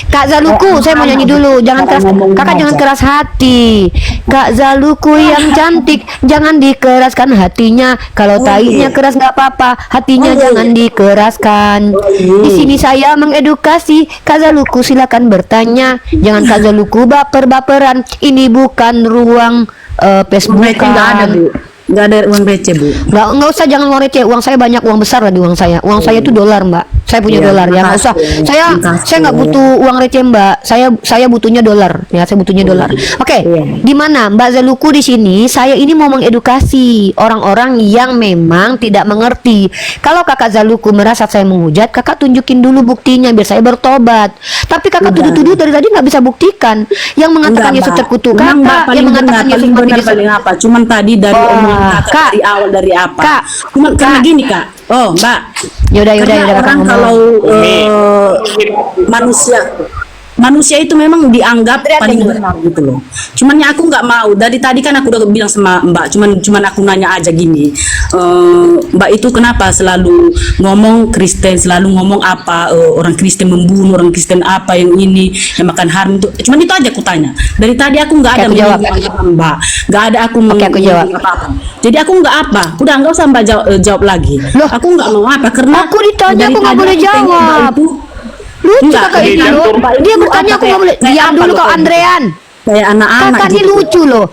Kak Zaluku, saya mau nyanyi dulu. Jangan keras, kakak jangan keras hati. Kak Zaluku yang cantik, jangan dikeraskan hatinya. Kalau tainya keras nggak apa-apa, hatinya jangan dikeraskan. Di sini saya mengedukasi. Kak Zaluku silakan bertanya. Jangan Kak Zaluku baper-baperan. Ini bukan ruang Facebook. Uang receh nggak ada Bu. Nggak ada uang receh Bu. Nggak usah, jangan uang receh. Uang saya banyak, uang besar lagi uang saya. Uang saya itu dolar, Mbak. Saya punya Iya, dolar ya, nggak usah. makasih. Saya nggak butuh uang receh Mbak. Saya butuhnya dolar. Ya, saya butuhnya dolar. Oke, Iya. di mana Mbak Zaluku di sini? Saya ini mau mengedukasi orang-orang yang memang tidak mengerti. Kalau Kakak Zaluku merasa saya menghujat, Kakak tunjukin dulu buktinya biar saya bertobat. Tapi Kakak Udah. tuduh-tuduh dari tadi nggak bisa buktikan. Yang mengatakan Enggak, Yesus Mbak. terkutuk Memang, Mbak, Kakak, paling yang mengatakan benar, Yesus paling mati benar, di paling apa? Cuman tadi dari Wah, omongan kakak, Kak. dari awal dari apa? Kak. Cuman karena Kak. gini Kak. Oh Mbak. Yaudah, Karena Kakak orang ngomong. kalau manusia itu memang dianggap paling benar gitu loh. Cuman ya aku nggak mau. Dari tadi kan aku udah bilang sama Mbak. Cuman aku nanya aja gini. Mbak itu kenapa selalu ngomong Kristen, selalu ngomong apa orang Kristen membunuh, orang Kristen apa yang ini yang makan haram itu. Cuman itu aja aku tanya. Dari tadi aku nggak Oke, ada aku jawab. menyinggung Mbak. Nggak ada aku Oke, aku jawab. apa-apa. Jadi aku nggak apa. Udah nggak usah Mbak jawab lagi. Loh, Aku nggak mau apa karena aku ditanya, dari aku nggak tadi boleh aku pengen Mbak jawab. itu Lucu Enggak, kakak ini kayak loh. Mbak itu Dia apa, bertanya aku nggak kayak- boleh. kayak Diam apa dulu loh, kau kayak Andrean. kayak anak-anak Kakak ini gitu. lucu loh.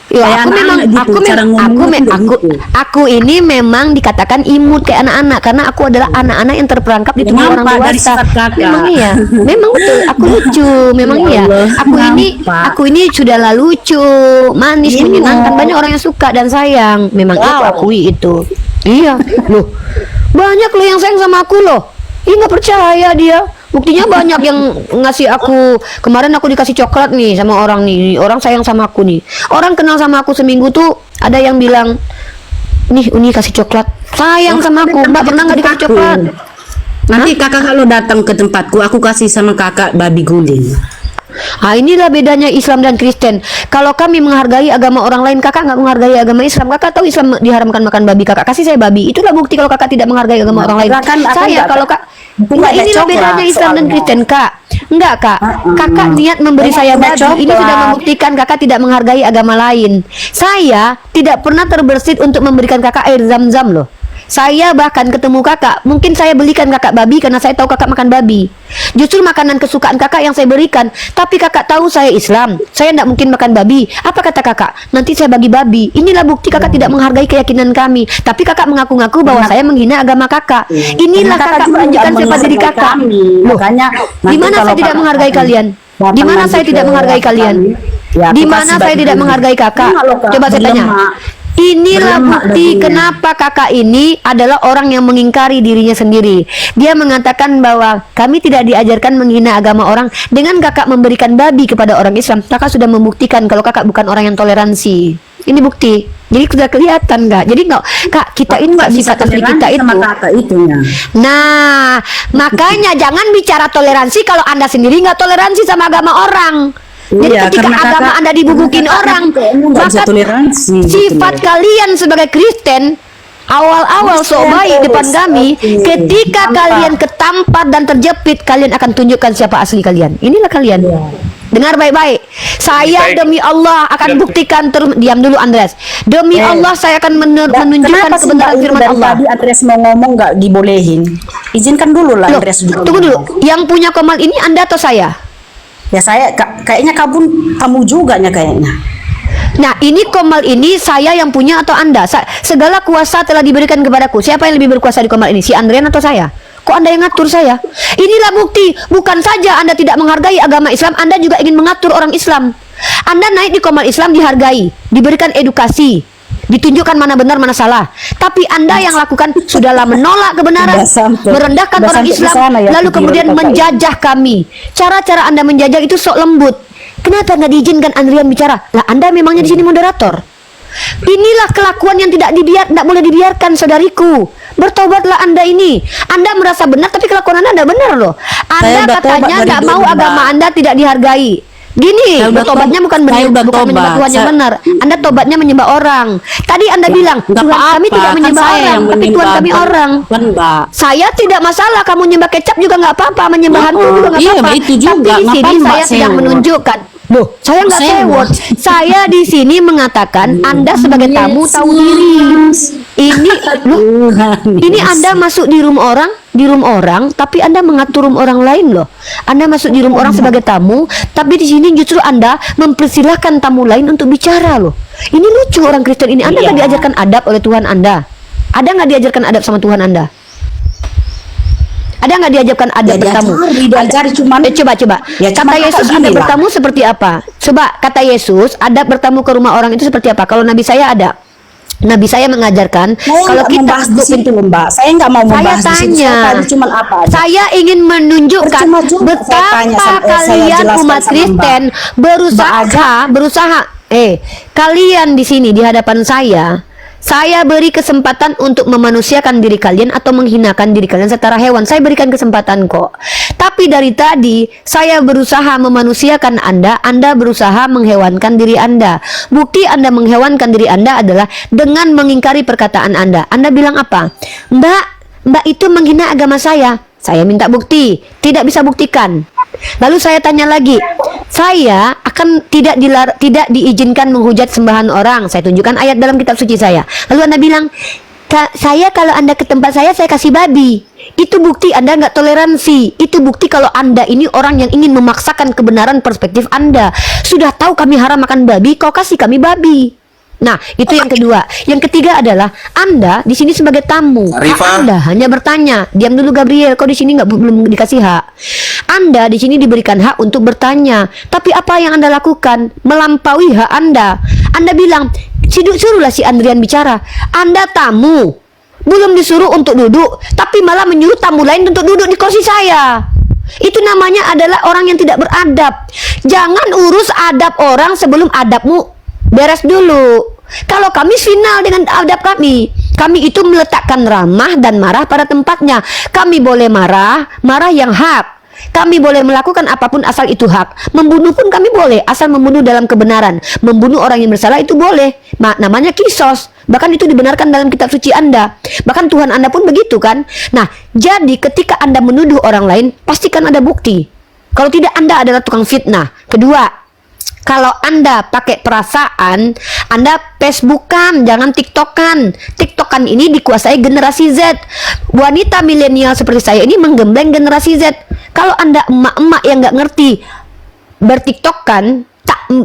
Ya, Kayak aku memang anak-anak gitu, cara ngomongnya tuh gitu. aku ini memang dikatakan imut kayak anak-anak karena aku adalah anak-anak yang terperangkap di tubuh Kenapa? orang Dari dewasa. sifat kakak. Memang iya, memang betul. Aku lucu, memang Ya iya. Allah, kenapa? Aku ini sudahlah lucu, manis, Iya. menyenangkan. Banyak orang yang suka dan sayang. Memang aku akui itu. Iya, loh. Banyak loh yang sayang sama aku loh. Ih, nggak percaya dia. Buktinya banyak yang ngasih aku. Kemarin aku dikasih coklat nih sama orang nih. Orang sayang sama aku nih. Orang kenal sama aku seminggu tuh ada yang bilang, nih Uni kasih coklat. Sayang sama aku. Mbak pernah nggak dikasih coklat? Nanti kakak kalau datang ke tempatku, aku kasih sama kakak babi guling. Ah, inilah bedanya Islam dan Kristen. Kalau kami menghargai agama orang lain, kakak nggak menghargai agama Islam. Kakak tahu Islam diharamkan makan babi, kakak kasih saya babi. Itulah bukti kalau kakak tidak menghargai agama orang lain. kan aku Saya nggak- kalau kak, nggak enggak, ada inilah coklat bedanya Islam dan soalnya. Kristen, kak. Enggak kak, kakak niat memberi Memang saya ada babi. Ini coklat. sudah membuktikan kakak tidak menghargai agama lain. Saya tidak pernah terbersit untuk memberikan kakak air zam-zam loh. Saya bahkan ketemu kakak, mungkin saya belikan kakak babi karena saya tahu kakak makan babi. Justru makanan kesukaan kakak yang saya berikan. Tapi kakak tahu saya Islam, saya tidak mungkin makan babi. Apa kata kakak? Nanti saya bagi babi. Inilah bukti kakak tidak menghargai keyakinan kami. Tapi kakak mengaku-ngaku bahwa saya menghina agama kakak. Inilah kakak menunjukkan siapa diri kakak. Loh, Makanya di mana saya tidak menghargai kalian? Di mana saya tidak menghargai kalian? Di mana saya tidak menghargai kakak? Coba saya tanya. Inilah bukti kenapa kakak ini adalah orang yang mengingkari dirinya sendiri. Dia mengatakan bahwa kami tidak diajarkan menghina agama orang. Dengan kakak memberikan babi kepada orang Islam, kakak sudah membuktikan kalau kakak bukan orang yang toleransi. Ini bukti. Jadi sudah kelihatan nggak? Jadi nggak, kak, kita ini nggak sifat asli kita itu. sama kakak itunya. Nah, makanya jangan bicara toleransi kalau Anda sendiri nggak toleransi sama agama orang. Jadi Iya, ketika karena agama kakak- Anda dibubukin karena orang, kakak nggak bisa maka toleransi, gitu sifat loh. kalian sebagai Kristen awal-awal sok baik depan kami, ketika kalian ketampar dan terjepit, kalian akan tunjukkan siapa asli kalian. Inilah kalian. Dengar baik-baik. Saya demi Allah akan buktikan diam dulu Andreas. Demi Allah saya akan menunjukkan Kenapa sih kebenaran Mbak firman dari Allah. tadi Andres mau ngomong nggak dibolehin? Izinkan dulu lah Loh, Andres dulu. tunggu dulu. Yang punya komal ini Anda atau saya? Ya saya kayaknya kamu juga nya kayaknya. Nah, ini komal ini saya yang punya atau Anda? Segala kuasa telah diberikan kepadaku. Siapa yang lebih berkuasa di komal ini? Si Andrian atau saya? Kok Anda yang ngatur saya? Inilah bukti. Bukan saja Anda tidak menghargai agama Islam, Anda juga ingin mengatur orang Islam. Anda naik di komal Islam dihargai, diberikan edukasi, ditunjukkan mana benar mana salah. Tapi Anda yang lakukan sudahlah menolak kebenaran, merendahkan orang Islam, lalu kemudian menjajah kami. Cara-cara Anda menjajah itu sok lembut. Kenapa nggak diizinkan Andrian bicara? Lah Anda memangnya di sini moderator. Inilah kelakuan yang tidak boleh dibiarkan, saudariku. Bertobatlah Anda ini. Anda merasa benar tapi kelakuan Anda tidak benar loh. Anda udah tobat katanya dari nggak dulu, mau Mbak. agama Anda tidak dihargai. Gini, Saya udah bertobatnya bukan saya udah bukan menyembah tobat. Tuhan yang Saya- benar. Anda tobatnya menyembah orang. Tadi Anda bilang, Nggak Tuhan kami apa-apa, tidak kan menyembah saya orang, yang tapi Tuhan menyembah, kami orang. Bukan Mbak. Saya tidak masalah kamu nyembah kecap juga nggak apa-apa, menyembah hantu juga nggak Iya, apa-apa. itu juga. Tapi di sini Ngapain Mbak saya sedang sewot? menunjukkan. Loh, saya nggak Sewot. sewot. Saya di sini mengatakan Anda sebagai tamu tahu diri. Ini loh, ini Anda masuk di room orang, tapi Anda mengatur room orang lain loh. Anda masuk di room orang sebagai tamu, tapi di sini justru Anda mempersilahkan tamu lain untuk bicara loh. Ini lucu orang Kristen ini. Anda nggak diajarkan adab oleh Tuhan Anda. Ada nggak diajarkan adab sama Tuhan Anda? Ada nggak diajarkan adab Ya, bertamu? diajari cuman Coba. Ya, Kata cuman Yesus kakak adab gini lah. bertamu seperti apa? Coba kata Yesus adab bertamu ke rumah orang itu seperti apa? Kalau Nabi saya ada. Nabi saya mengajarkan saya kalau nggak kita membahas di situ loh, Mbak. Saya nggak mau saya membahas di situ. Saya tanya, tanya cuman apa aja. saya ingin menunjukkan Percuma juga saya tanya betapa sama- saya kalian jelaskan umat sama Kristen berusaha. Kalian di sini di hadapan saya beri kesempatan untuk memanusiakan diri kalian atau menghinakan diri kalian setara hewan. Saya berikan kesempatan kok. Tapi dari tadi saya berusaha memanusiakan Anda berusaha menghewankan diri Anda. Bukti Anda menghewankan diri Anda adalah dengan mengingkari perkataan Anda. Anda bilang apa? Mbak itu menghina agama saya. Saya minta bukti, tidak bisa buktikan. Lalu saya tanya lagi, saya akan tidak diizinkan menghujat sembahan orang. Saya tunjukkan ayat dalam kitab suci saya. Lalu Anda bilang, saya kalau Anda ke tempat saya kasih babi. Itu bukti Anda nggak toleransi. Itu bukti kalau Anda ini orang yang ingin memaksakan kebenaran perspektif Anda. Sudah tahu kami haram makan babi, kau kasih kami babi. Nah, itu yang kedua. Yang ketiga adalah Anda di sini sebagai tamu. Hak Anda hanya bertanya. Diam dulu Gabriel, kau di sini belum dikasih hak. Anda di sini diberikan hak untuk bertanya. Tapi apa yang Anda lakukan? Melampaui hak Anda. Anda bilang, suruhlah si Andrian bicara. Anda tamu. Belum disuruh untuk duduk, tapi malah menyuruh tamu lain untuk duduk di kursi saya. Itu namanya adalah orang yang tidak beradab. Jangan urus adab orang sebelum adabmu beres dulu. Kalau kami final dengan adab kami itu meletakkan ramah dan marah pada tempatnya. Kami boleh marah yang hak. Kami boleh melakukan apapun asal itu hak. Membunuh pun kami boleh, asal membunuh dalam kebenaran. Membunuh orang yang bersalah itu boleh. Namanya kisos. Bahkan itu dibenarkan dalam kitab suci Anda. Bahkan Tuhan Anda pun begitu kan. Nah, jadi ketika Anda menuduh orang lain, pastikan ada bukti. Kalau tidak, Anda adalah tukang fitnah. Kedua, kalau Anda pakai perasaan, Anda Facebookan, jangan TikTokan. TikTokan ini dikuasai generasi Z. Wanita milenial seperti saya ini menggembleng generasi Z. Kalau Anda emak-emak yang nggak ngerti bertiktokan,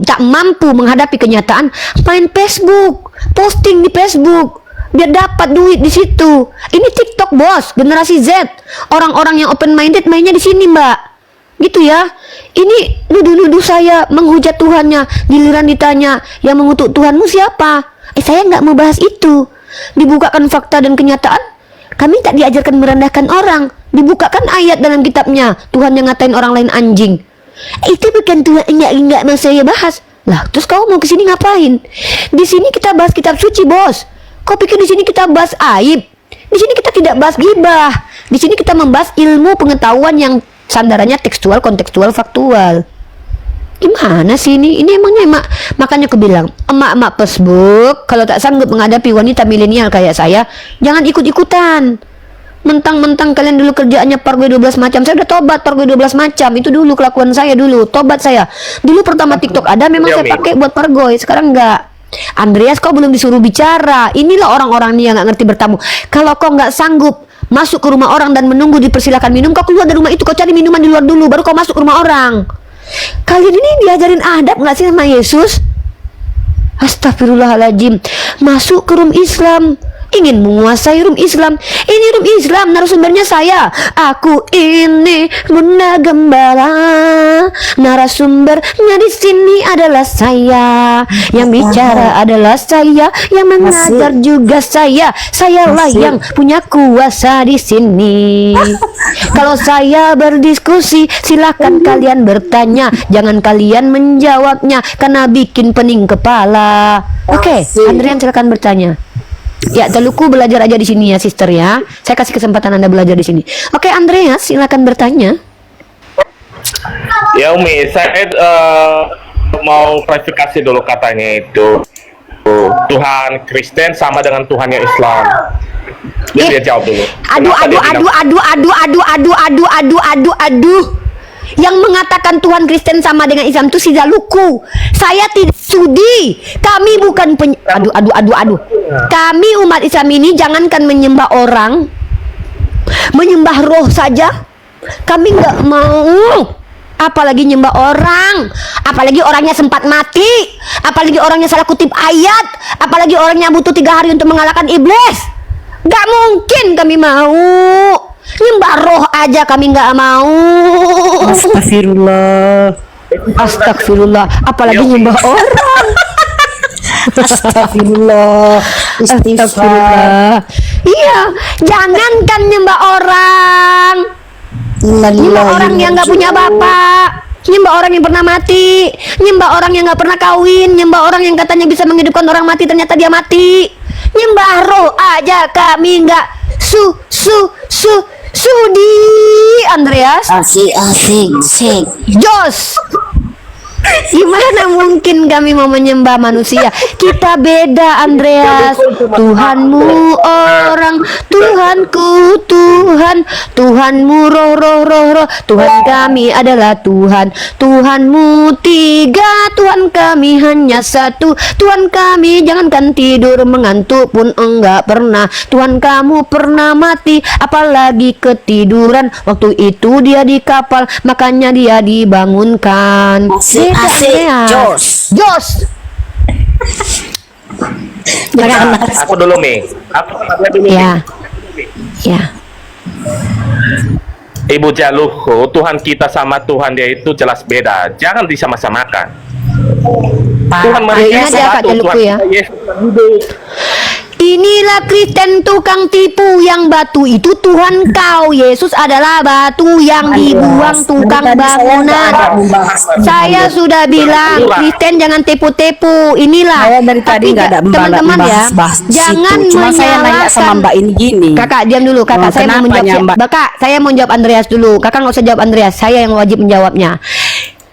tak mampu menghadapi kenyataan, main Facebook, posting di Facebook, biar dapat duit di situ. Ini TikTok bos, generasi Z. Orang-orang yang open minded mainnya di sini Mbak. Gitu ya. Ini nuduh-nuduh saya menghujat Tuhannya, giliran ditanya yang mengutuk Tuhanmu siapa? Saya nggak mau bahas itu. Dibukakan fakta dan kenyataan, kami tak diajarkan merendahkan orang. Dibukakan ayat dalam kitabnya, Tuhan yang ngatain orang lain anjing. Itu bukan Tuhan, enggak mau saya bahas. Lah, terus kau mau kesini ngapain? Di sini kita bahas kitab suci bos. Kau pikir di sini kita bahas aib? Di sini kita tidak bahas gibah. Di sini kita membahas ilmu pengetahuan yang sandarannya tekstual, kontekstual, faktual. Gimana sih ini? Ini emangnya makanya aku bilang, emak-emak Facebook kalau tak sanggup menghadapi wanita milenial kayak saya, jangan ikut-ikutan. Mentang-mentang kalian dulu kerjaannya pargoy 12 macam. Saya udah tobat pargoy 12 macam. Itu dulu kelakuan saya dulu, tobat saya. Dulu pertama TikTok ada memang saya pakai buat pargoy, sekarang enggak. Andreas, kau belum disuruh bicara. Inilah orang-orang nih yang nggak ngerti bertamu. Kalau kau nggak sanggup masuk ke rumah orang dan menunggu dipersilakan minum, kau keluar dari rumah itu, kau cari minuman di luar dulu, baru kau masuk ke rumah orang. Kalian ini diajarin adab nggak sih sama Yesus? Astagfirullahaladzim. Masuk ke room Islam, ingin menguasai room Islam. Ini room Islam, narasumbernya saya. Aku ini Bunda Gembala. Narasumbernya di sini adalah saya. Yang bicara adalah saya, yang mengajar juga saya. Sayalah yang punya kuasa di sini. Kalau saya berdiskusi, silakan kalian bertanya, jangan kalian menjawabnya karena bikin pening kepala. Oke, Andrian silakan bertanya. Ya, Teluku belajar aja di sini ya, sister ya. Saya kasih kesempatan Anda belajar di sini. Oke, Andreas, silakan bertanya. Ya, Umi, saya mau klarifikasi dulu katanya itu Tuhan Kristen sama dengan Tuhan yang Islam. Dia jawab dulu. Aduh. Yang mengatakan Tuhan Kristen sama dengan Islam itu si Teluku. Saya tidak sudi. Kami bukan aduh. Kami umat Islam ini jangankan menyembah orang, menyembah roh saja kami nggak mau. Apalagi nyembah orang, apalagi orangnya sempat mati, apalagi orangnya salah kutip ayat, apalagi orangnya butuh 3 hari untuk mengalahkan iblis. Gak mungkin kami mau. Nyembah roh aja kami nggak mau. Astagfirullah. Astagfirullah, apalagi nyembah orang. Astagfirullah. Istighfar. Astagfirullah. Iya, jangankan nyembah orang. Nyembah orang yang nggak punya bapak, nyembah orang yang pernah mati, nyembah orang yang nggak pernah kawin, nyembah orang yang katanya bisa menghidupkan orang mati ternyata dia mati. Nyembah roh aja kami nggak sudi. Andreas, Asik. Jos. Gimana mungkin kami mau menyembah manusia? Kita beda, Andreas. Tuhanmu orang, Tuhanku Tuhan, Tuhanmu roh. Tuhan kami adalah Tuhan, Tuhanmu tiga, Tuhan kami hanya satu. Tuhan kami jangankan tidur mengantuk pun enggak pernah. Tuhan kamu pernah mati, apalagi ketiduran. Waktu itu dia di kapal, makanya dia dibangunkan. Asik. Jos. Aku dulu Mi. Ya. Ibu Jaluhu, Tuhan kita sama Tuhan dia itu jelas beda. Jangan disama-samakan. Tuhan mereka ingat ya, Kak Jaluhu ya. Yesus hidup. Inilah Kristen tukang tipu, yang batu itu Tuhan kau. Yesus adalah batu yang dibuang tukang bangunan. Saya sudah bilang, Kristen jangan tipu-tipu. Inilah. Saya dari tadi nggak ada teman-teman ya. bahas Jangan situ. Cuma saya nanya sama Mbak ini gini. Kakak diam dulu, Kakak. Saya mau menjawab. Kenapanya, Mbak? Kakak, saya mau jawab Andreas dulu. Kakak nggak usah jawab Andreas. Saya yang wajib menjawabnya.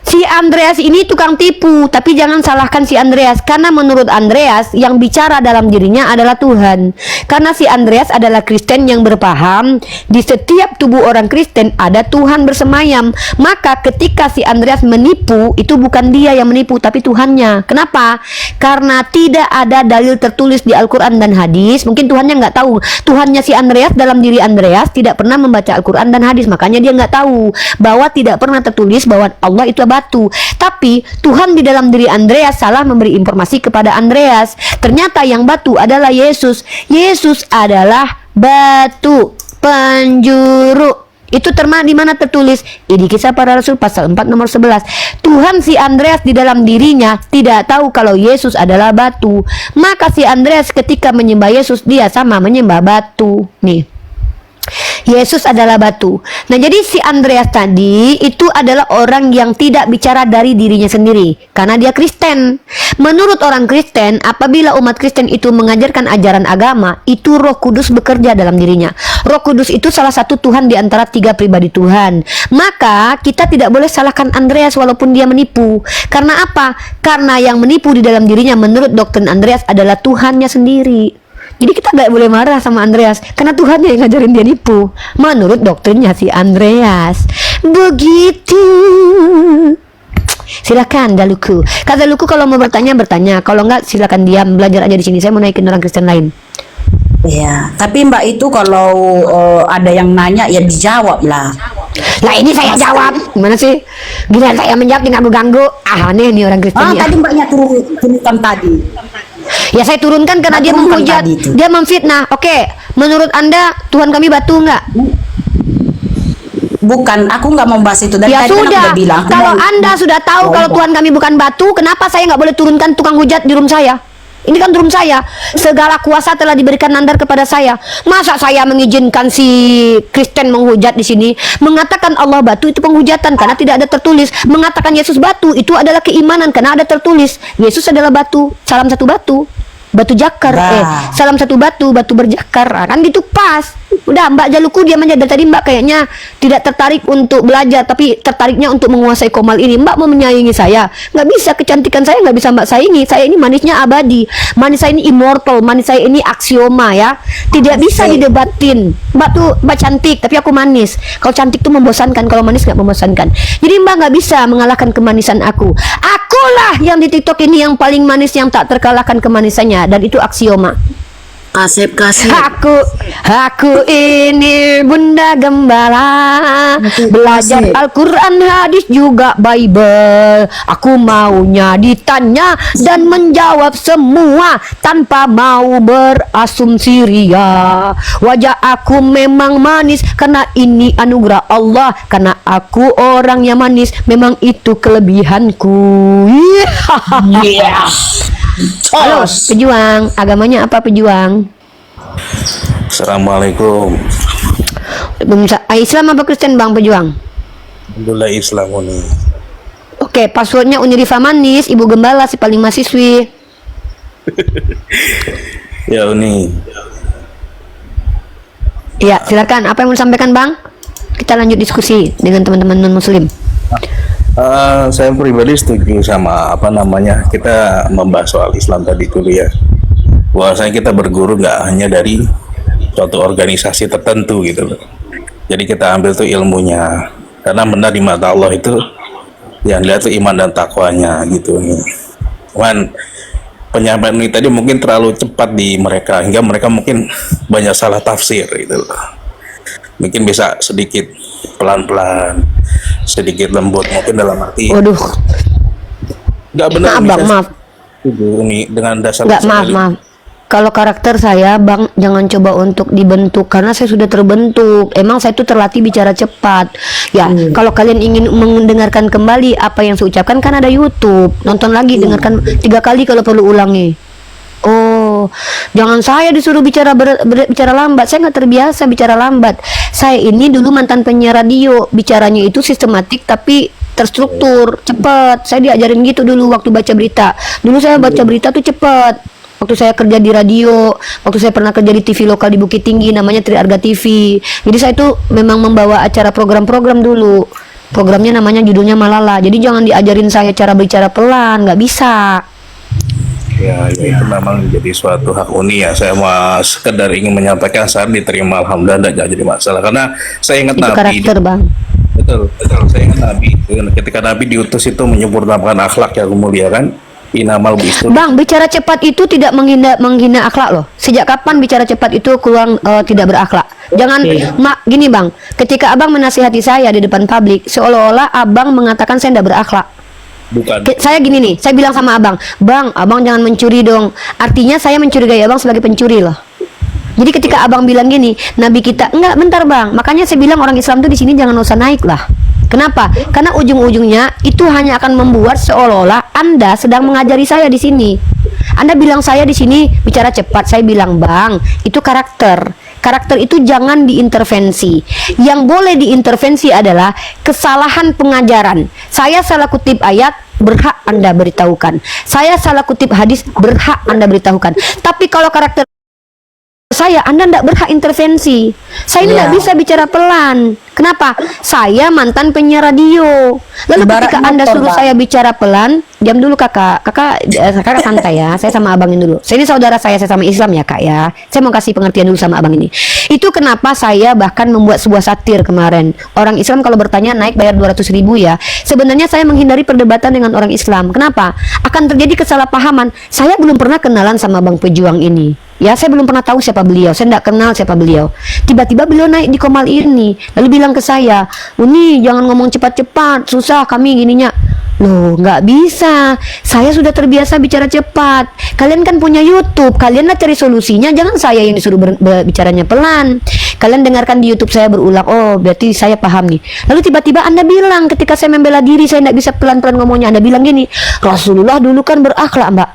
Si Andreas ini tukang tipu, tapi jangan salahkan si Andreas, karena menurut Andreas yang bicara dalam dirinya adalah Tuhan. Karena si Andreas adalah Kristen yang berpaham di setiap tubuh orang Kristen ada Tuhan bersemayam. Maka ketika si Andreas menipu, itu bukan dia yang menipu tapi Tuhannya. Kenapa? Karena tidak ada dalil tertulis di Al-Quran dan hadis. Mungkin Tuhannya nggak tahu. Tuhannya si Andreas dalam diri Andreas tidak pernah membaca Al-Quran dan hadis, makanya dia nggak tahu bahwa tidak pernah tertulis bahwa Allah itu batu. Tapi Tuhan di dalam diri Andreas salah memberi informasi kepada Andreas. Ternyata yang batu adalah Yesus. Yesus adalah batu penjuru. Itu di mana tertulis? Di Kisah Para Rasul pasal 4 nomor 11. Tuhan si Andreas di dalam dirinya tidak tahu kalau Yesus adalah batu. Maka si Andreas ketika menyembah Yesus, dia sama menyembah batu. Nih, Yesus adalah batu. Nah, jadi si Andreas tadi itu adalah orang yang tidak bicara dari dirinya sendiri, karena dia Kristen. Menurut orang Kristen, apabila umat Kristen itu mengajarkan ajaran agama, itu Roh Kudus bekerja dalam dirinya. Roh Kudus itu salah satu Tuhan di antara tiga pribadi Tuhan. Maka kita tidak boleh salahkan Andreas walaupun dia menipu. Karena apa? Karena yang menipu di dalam dirinya menurut doktrin Andreas adalah Tuhannya sendiri. Jadi kita nggak boleh marah sama Andreas, karena Tuhan yang ngajarin dia nipu menurut doktrinnya si Andreas. Begitu. Silakan Daluku. Kak Daluku kalau mau bertanya, kalau nggak silakan diam, belajar aja di sini. Saya mau naikin orang Kristen lain. Ya, tapi Mbak itu kalau ada yang nanya ya dijawab lah. Lah ini saya jawab. Gimana sih? Gila saya menjawab dengan ganggu. Aneh nih orang Kristen ya. Tadi Mbaknya turunkan tadi. Ya saya turunkan karena dia menghujat, dia memfitnah. Oke, menurut Anda Tuhan kami batu nggak? Bukan, aku nggak membahas itu. Dari Ya tadi sudah, udah bilang. kalau Anda sudah tahu kalau Tuhan kami bukan batu, kenapa saya nggak boleh turunkan tukang hujat di room saya? Ini kan room saya. Segala kuasa telah diberikan nandar kepada saya. Masa saya mengizinkan si Kristen menghujat di sini? Mengatakan Allah batu itu penghujatan karena tidak ada tertulis. Mengatakan Yesus batu itu adalah keimanan karena ada tertulis. Yesus adalah batu, salam satu batu. Batu jakar, salam satu batu, batu berjakar. Kan gitu pas. Udah Mbak Jaluku diam aja. Dari tadi Mbak kayaknya tidak tertarik untuk belajar, tapi tertariknya untuk menguasai komal ini. Mbak mau menyaingi saya, nggak bisa. Kecantikan saya nggak bisa Mbak saingi. Saya ini manisnya abadi, manis saya ini immortal, manis saya ini aksioma ya. Tidak bisa didebatin. Mbak tuh Mbak cantik, tapi aku manis. Kalau cantik tuh membosankan, kalau manis nggak membosankan. Jadi Mbak nggak bisa mengalahkan kemanisan aku. Akulah yang di TikTok ini yang paling manis, yang tak terkalahkan kemanisannya, dan itu aksioma. Kasep. Aku ini Bunda Gembala, belajar Al-Quran, hadis juga Bible. Aku maunya ditanya dan menjawab semua tanpa mau berasumsi ria. Wajah aku memang manis karena ini anugerah Allah, karena aku orang yang manis memang itu kelebihanku. Halo, pejuang. Agamanya apa, pejuang? Assalamualaikum. Islam apa Kristen, Bang, pejuang? Alhamdulillah Islam ini. Oke, passwordnya Unirifa Manis, Ibu Gembala, si paling mahasiswi. Ya Uni. Iya, silakan. Apa yang mau disampaikan, Bang? Kita lanjut diskusi dengan teman-teman non-muslim. Saya pribadi setuju sama kita membahas soal Islam tadi dulu ya. Bahwasanya kita berguru nggak hanya dari suatu organisasi tertentu gitu loh. Jadi kita ambil tuh ilmunya. Karena benar di mata Allah itu yang dilihat tuh iman dan takwanya gitu nih. Cuman penyampaian ini tadi mungkin terlalu cepat di mereka hingga mereka mungkin banyak salah tafsir gitu loh. Mungkin bisa sedikit pelan-pelan, sedikit lembut mungkin dalam arti. Waduh. Nggak benar. Maaf. Ini dengan dasar. Nggak, maaf. Kalau karakter saya, Bang, jangan coba untuk dibentuk karena saya sudah terbentuk. Emang saya itu terlatih bicara cepat. Ya, kalau kalian ingin mendengarkan kembali apa yang saya ucapkan kan ada YouTube. Nonton lagi, dengarkan 3 kali kalau perlu ulangi. Oh, jangan saya disuruh bicara bicara lambat. Saya nggak terbiasa bicara lambat. Saya ini dulu mantan penyiar radio. Bicaranya itu sistematik tapi terstruktur, cepat. Saya diajarin gitu dulu waktu baca berita. Dulu saya baca berita tuh cepat. Waktu saya kerja di radio, waktu saya pernah kerja di TV lokal di Bukit Tinggi, namanya Tri Arga TV. Jadi saya tuh memang membawa acara program-program dulu. Programnya namanya judulnya Malala. Jadi jangan diajarin saya cara bicara pelan, nggak bisa. Ya, itu memang jadi suatu hak Uni ya. Saya mau sekedar ingin menyampaikan saat diterima, alhamdulillah tidak jadi masalah. Karena saya ingat Itu Nabi. karakter, Bang. Betul. Saya ingat Nabi. Ketika Nabi diutus itu menyempurnakan akhlak yang mulia kan. Inamal bisu. Bang, bicara cepat itu tidak menghina akhlak loh. Sejak kapan bicara cepat itu kurang tidak berakhlak? Jangan gini, Bang. Ketika Abang menasihati saya di depan publik, seolah-olah Abang mengatakan saya tidak berakhlak. Bukan. Saya gini nih, saya bilang sama Abang, "Bang, Abang jangan mencuri dong." Artinya saya mencurigai Abang sebagai pencuri loh. Jadi ketika Abang bilang gini, Nabi kita, enggak, bentar Bang. Makanya saya bilang orang Islam tuh di sini jangan usah naik lah. Kenapa? Karena ujung-ujungnya itu hanya akan membuat seolah-olah Anda sedang mengajari saya di sini. Anda bilang saya di sini bicara cepat, saya bilang, "Bang, itu karakter. Karakter itu jangan diintervensi. Yang boleh diintervensi adalah kesalahan pengajaran. Saya salah kutip ayat, berhak Anda beritahukan. Saya salah kutip hadis, berhak Anda beritahukan. Tapi kalau karakter saya, Anda tidak berhak intervensi. Saya ini tidak bisa bicara pelan. Kenapa? Saya mantan penyiar radio. Lalu ketika Anda suruh saya bicara pelan, diam dulu kakak. Kakak santai ya. Saya sama abang ini dulu. Saya ini saudara saya sama Islam ya kak ya. Saya mau kasih pengertian dulu sama abang ini. Itu kenapa saya bahkan membuat sebuah satir kemarin. Orang Islam kalau bertanya naik bayar 200.000 ya. Sebenarnya saya menghindari perdebatan dengan orang Islam. Kenapa? Akan terjadi kesalahpahaman. Saya belum pernah kenalan sama Bang Pejuang ini. Ya, saya belum pernah tahu siapa beliau. Saya tidak kenal siapa beliau. Tiba-tiba beliau naik di Komal ini, lalu bilang ke saya, "Uni, jangan ngomong cepat-cepat, susah kami gininya." Loh, nggak bisa. Saya sudah terbiasa bicara cepat. Kalian kan punya YouTube. Kalianlah cari solusinya. Jangan saya yang disuruh bicaranya pelan. Kalian dengarkan di YouTube saya berulang. Oh, berarti saya paham nih. Lalu tiba-tiba Anda bilang ketika saya membela diri, saya tidak bisa pelan-pelan ngomongnya. Anda bilang gini, "Rasulullah dulu kan berakhlak, Mbak."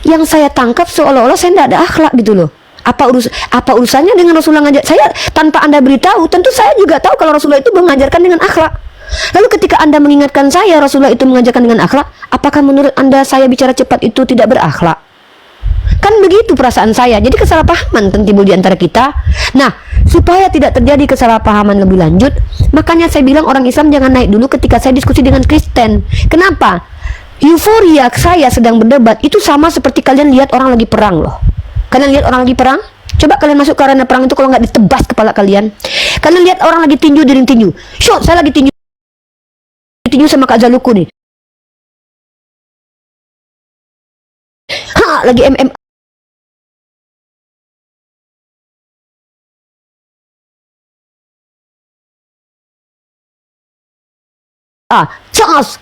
Yang saya tangkap seolah-olah saya tidak ada akhlak gitu loh. Apa urusannya dengan Rasulullah ngajak saya? Tanpa Anda beritahu, tentu saya juga tahu kalau Rasulullah itu mengajarkan dengan akhlak. Lalu ketika Anda mengingatkan saya Rasulullah itu mengajarkan dengan akhlak, apakah menurut Anda saya bicara cepat itu tidak berakhlak? Kan begitu perasaan saya. Jadi kesalahpahaman timbul di antara kita. Nah, supaya tidak terjadi kesalahpahaman lebih lanjut, makanya saya bilang orang Islam jangan naik dulu ketika saya diskusi dengan Kristen. Kenapa? Euforia saya sedang berdebat itu sama seperti kalian lihat orang lagi perang loh. Kalian lihat orang lagi perang? Coba kalian masuk ke arena perang itu kalau nggak ditebas kepala kalian. Kalian lihat orang lagi tinju di ring tinju. Shot, saya lagi tinju sama Kak Zaluku nih. Lagi MMA. Charles.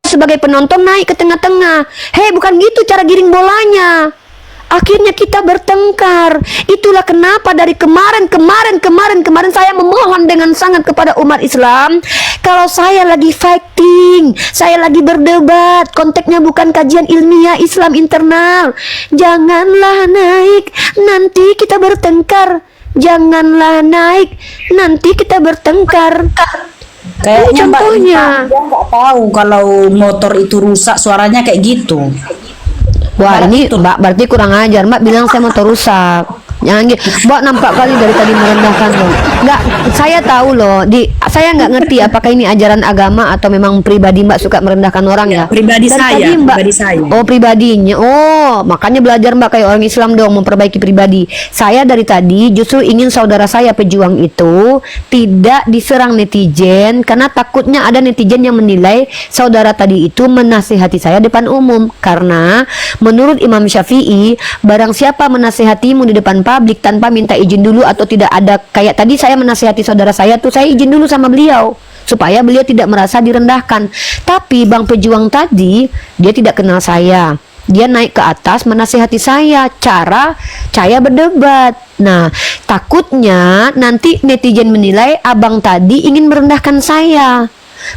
Sebagai penonton naik ke tengah-tengah. Hei, bukan gitu cara giring bolanya. Akhirnya kita bertengkar. Itulah kenapa dari kemarin saya memohon dengan sangat kepada umat Islam. Kalau saya lagi fighting, saya lagi berdebat, konteksnya bukan kajian ilmiah Islam internal, janganlah naik, nanti kita bertengkar. Janganlah naik, nanti kita bertengkar. Kayaknya Mbak Contohnya. dia nggak tahu kalau motor itu rusak suaranya kayak gitu. Wah, ini Mbak berarti kurang ajar. Mbak bilang saya motor rusak. Jangan gitu. Mbak nampak kali dari tadi merendahkan loh. Enggak, saya tahu loh. Saya nggak ngerti apakah ini ajaran agama atau memang pribadi Mbak suka merendahkan orang ya. Pribadi Dari saya, tadi Mbak, pribadi saya. Oh, pribadinya. Oh, makanya belajar Mbak kayak orang Islam dong, memperbaiki pribadi. Saya dari tadi justru ingin saudara saya pejuang itu tidak diserang netizen karena takutnya ada netizen yang menilai saudara tadi itu menasihati saya depan umum. Karena menurut Imam Syafi'i, barang siapa menasihatimu di depan publik tanpa minta izin dulu atau tidak ada, kayak tadi saya menasihati saudara saya tuh, saya izin dulu sama beliau supaya beliau tidak merasa direndahkan. Tapi Bang Pejuang tadi dia tidak kenal saya, dia naik ke atas menasihati saya cara saya berdebat. Nah, takutnya nanti netizen menilai abang tadi ingin merendahkan saya.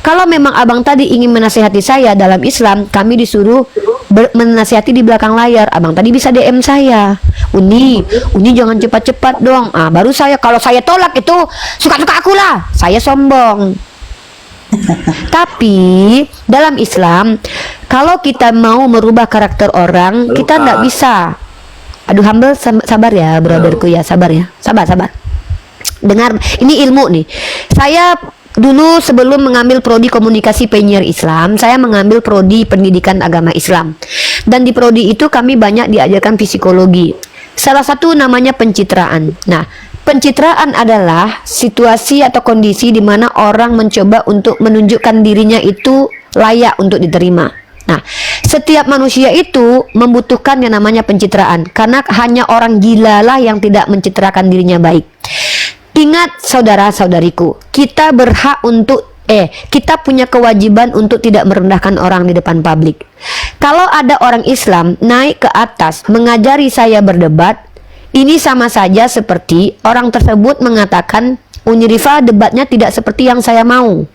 Kalau memang abang tadi ingin menasihati saya dalam Islam, kami disuruh menasihati di belakang layar. Abang tadi bisa DM saya, Uni jangan cepat-cepat dong. Baru saya, kalau saya tolak itu suka-suka aku lah, saya sombong. Tapi dalam Islam, kalau kita mau merubah karakter orang, kita tidak bisa. Aduh, humble, sabar ya, brotherku ya, sabar ya, sabar. Dengar, ini ilmu nih. Saya dulu sebelum mengambil prodi komunikasi penyiar Islam, saya mengambil prodi pendidikan agama Islam. Dan di prodi itu kami banyak diajarkan psikologi. Salah satu namanya pencitraan. Nah, pencitraan adalah situasi atau kondisi di mana orang mencoba untuk menunjukkan dirinya itu layak untuk diterima. Nah, setiap manusia itu membutuhkan yang namanya pencitraan, karena hanya orang gila lah yang tidak mencitrakan dirinya baik. Ingat saudara-saudariku, kita berhak untuk kita punya kewajiban untuk tidak merendahkan orang di depan publik. Kalau ada orang Islam naik ke atas mengajari saya berdebat, ini sama saja seperti orang tersebut mengatakan Unirifa debatnya tidak seperti yang saya mau.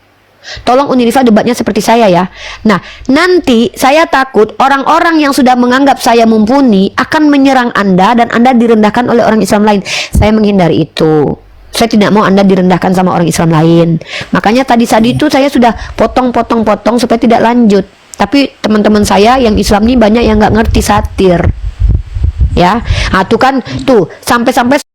Tolong Unirifa debatnya seperti saya ya. Nah, nanti saya takut orang-orang yang sudah menganggap saya mumpuni akan menyerang Anda dan Anda direndahkan oleh orang Islam lain. Saya menghindari itu. Saya tidak mau Anda direndahkan sama orang Islam lain. Makanya tadi itu saya sudah potong supaya tidak lanjut. Tapi teman-teman saya yang Islam ini banyak yang nggak ngerti satir. Ya, tuh kan, tuh sampai-sampai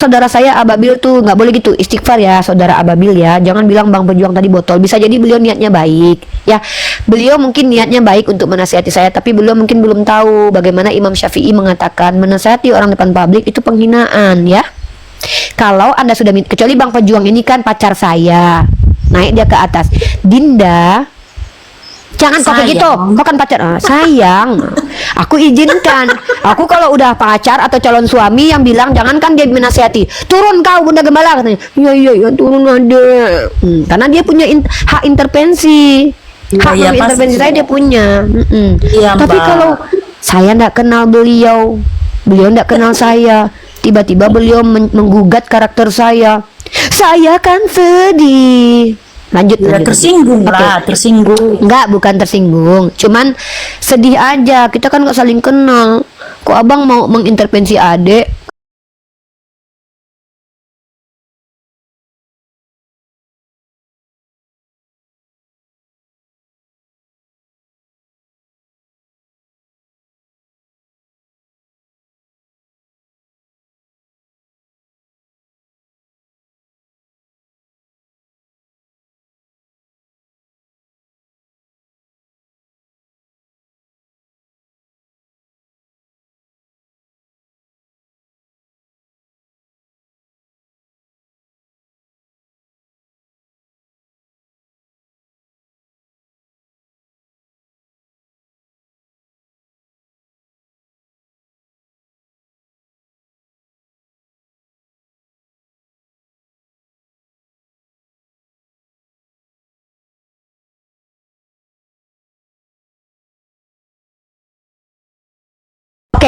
saudara saya Ababil tuh nggak boleh gitu, istighfar ya saudara Ababil ya. Jangan bilang Bang Pejuang tadi botol. Bisa jadi beliau niatnya baik. Ya, beliau mungkin niatnya baik untuk menasihati saya, tapi beliau mungkin belum tahu bagaimana Imam Syafi'i mengatakan menasihati orang depan publik itu penghinaan ya. Kalau Anda sudah, kecuali Bang Pejuang ini kan pacar saya, naik dia ke atas, Dinda, jangan kok kayak gitu, kok kan pacar. Sayang, aku izinkan. Aku kalau udah pacar atau calon suami yang bilang jangankan dia menasihati, turun kau Bunda Gembala, katanya. Iya turun ada. Karena dia punya hak intervensi. Hak intervensi saya dia punya. Iya, Tapi Mbak. kalau saya tidak kenal beliau tidak kenal saya, tiba-tiba beliau menggugat karakter saya kan sedih. Lanjut. Tersinggung Oke. lah, tersinggung. Enggak, bukan tersinggung, cuman sedih aja. Kita kan nggak saling kenal. Kok abang mau mengintervensi adek?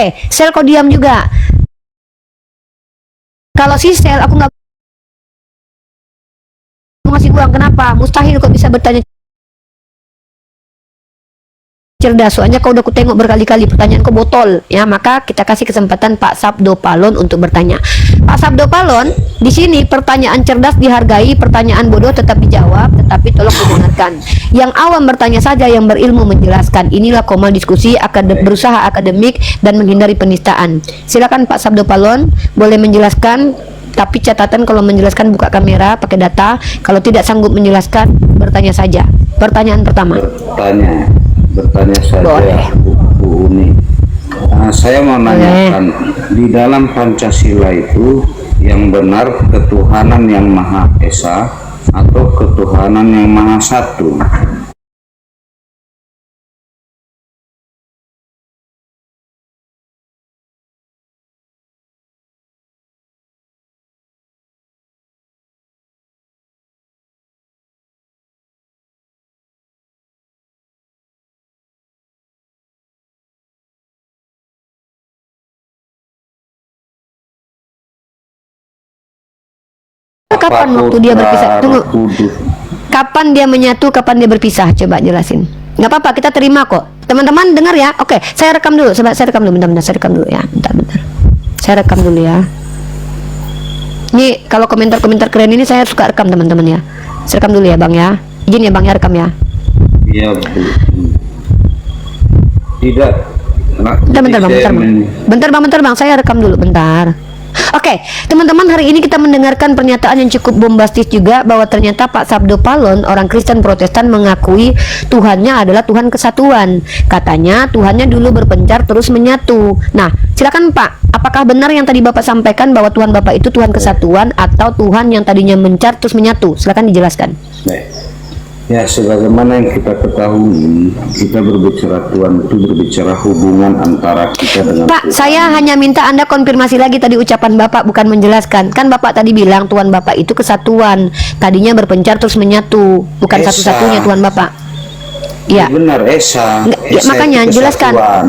Oke, Sel kok diam juga? Kalau si Sel aku nggak mau ngasih uang, kenapa? Mustahil kok bisa bertanya cerdas, soalnya kau udah kutengok berkali-kali pertanyaan kau botol ya. Maka kita kasih kesempatan Pak Sabdo Palon untuk bertanya. Pak Sabdo Palon, di sini pertanyaan cerdas dihargai, pertanyaan bodoh tetap dijawab, tetapi tolong didengarkan. Yang awam bertanya saja, yang berilmu menjelaskan. Inilah Komal Diskusi, berusaha akademik dan menghindari penistaan. Silakan Pak Sabdo Palon, boleh menjelaskan, tapi catatan kalau menjelaskan buka kamera, pakai data. Kalau tidak sanggup menjelaskan, bertanya saja. Pertanyaan pertama. Bertanya saja. Boleh. Bu Uni. Saya mau nanyakan, di dalam Pancasila itu yang benar ketuhanan yang Maha Esa atau ketuhanan yang Maha Satu? Kapan waktu dia berpisah? Tunggu. Kapan dia menyatu, kapan dia berpisah? Coba jelasin. Nggak apa-apa, kita terima kok. Teman-teman dengar ya. Oke, saya rekam dulu. Coba saya rekam dulu. Bentar, saya rekam dulu ya. Bentar. Saya rekam dulu ya. Ini kalau komentar-komentar keren ini saya suka rekam teman-teman ya. Saya rekam dulu ya Bang ya. Izin ya Bang ya, rekam ya. Iya, Bu. Tidak. Bentar Bang, saya rekam dulu bentar. Oke, teman-teman, hari ini kita mendengarkan pernyataan yang cukup bombastis juga, bahwa ternyata Pak Sabdo Palon, orang Kristen Protestan, mengakui Tuhannya adalah Tuhan kesatuan. Katanya Tuhannya dulu berpencar terus menyatu. Nah, silakan Pak, apakah benar yang tadi Bapak sampaikan bahwa Tuhan Bapak itu Tuhan kesatuan atau Tuhan yang tadinya mencar terus menyatu? Silakan dijelaskan. Baik. Ya, sebagaimana yang kita ketahui, kita berbicara Tuhan itu berbicara hubungan antara kita dengan Pak, Tuhan. saya hanya minta Anda konfirmasi lagi tadi ucapan Bapak, bukan menjelaskan. Kan Bapak tadi bilang Tuhan Bapak itu kesatuan, tadinya berpencar terus menyatu, bukan Esa. satu-satunya Tuhan Bapak. Ya. Benar, Esa. Ya, Esa makanya itu jelaskan. kesatuan.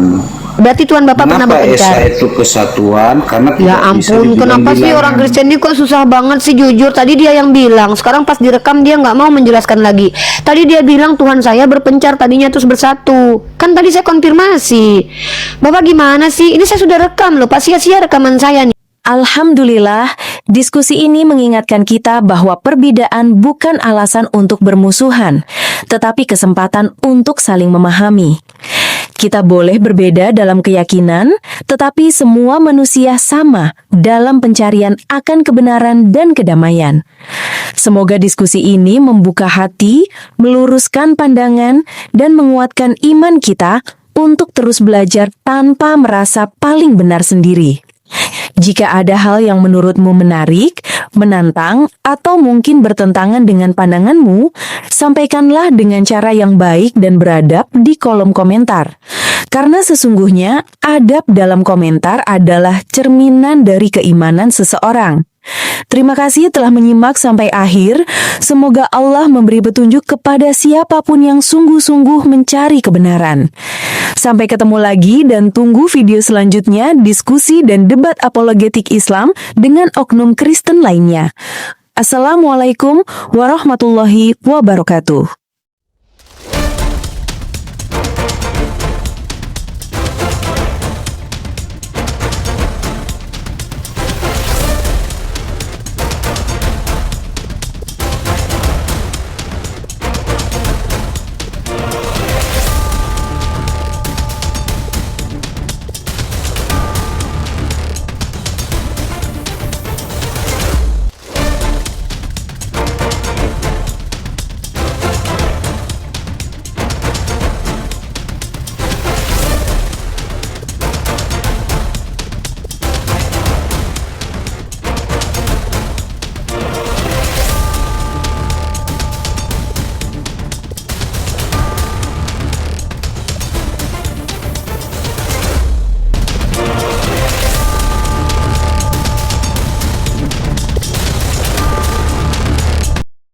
Berarti Tuhan Bapak pernah Kenapa berpencar. Esa itu kesatuan? Karena Ya tidak bisa ampun, kenapa sih dibilang-bilang. orang Kristen ini kok susah banget sih, jujur. Tadi dia yang bilang, sekarang pas direkam dia nggak mau menjelaskan lagi. Tadi dia bilang Tuhan saya berpencar, tadinya terus bersatu. Kan tadi saya konfirmasi. Bapak gimana sih? Ini saya sudah rekam loh Pak, sia-sia rekaman saya nih. Alhamdulillah, diskusi ini mengingatkan kita bahwa perbedaan bukan alasan untuk bermusuhan, tetapi kesempatan untuk saling memahami. Kita boleh berbeda dalam keyakinan, tetapi semua manusia sama dalam pencarian akan kebenaran dan kedamaian. Semoga diskusi ini membuka hati, meluruskan pandangan, dan menguatkan iman kita untuk terus belajar tanpa merasa paling benar sendiri. Jika ada hal yang menurutmu menarik, menantang, atau mungkin bertentangan dengan pandanganmu, sampaikanlah dengan cara yang baik dan beradab di kolom komentar. Karena sesungguhnya, adab dalam komentar adalah cerminan dari keimanan seseorang. Terima kasih telah menyimak sampai akhir. Semoga Allah memberi petunjuk kepada siapapun yang sungguh-sungguh mencari kebenaran. Sampai ketemu lagi dan tunggu video selanjutnya diskusi dan debat apologetik Islam dengan oknum Kristen lainnya. Assalamualaikum warahmatullahi wabarakatuh.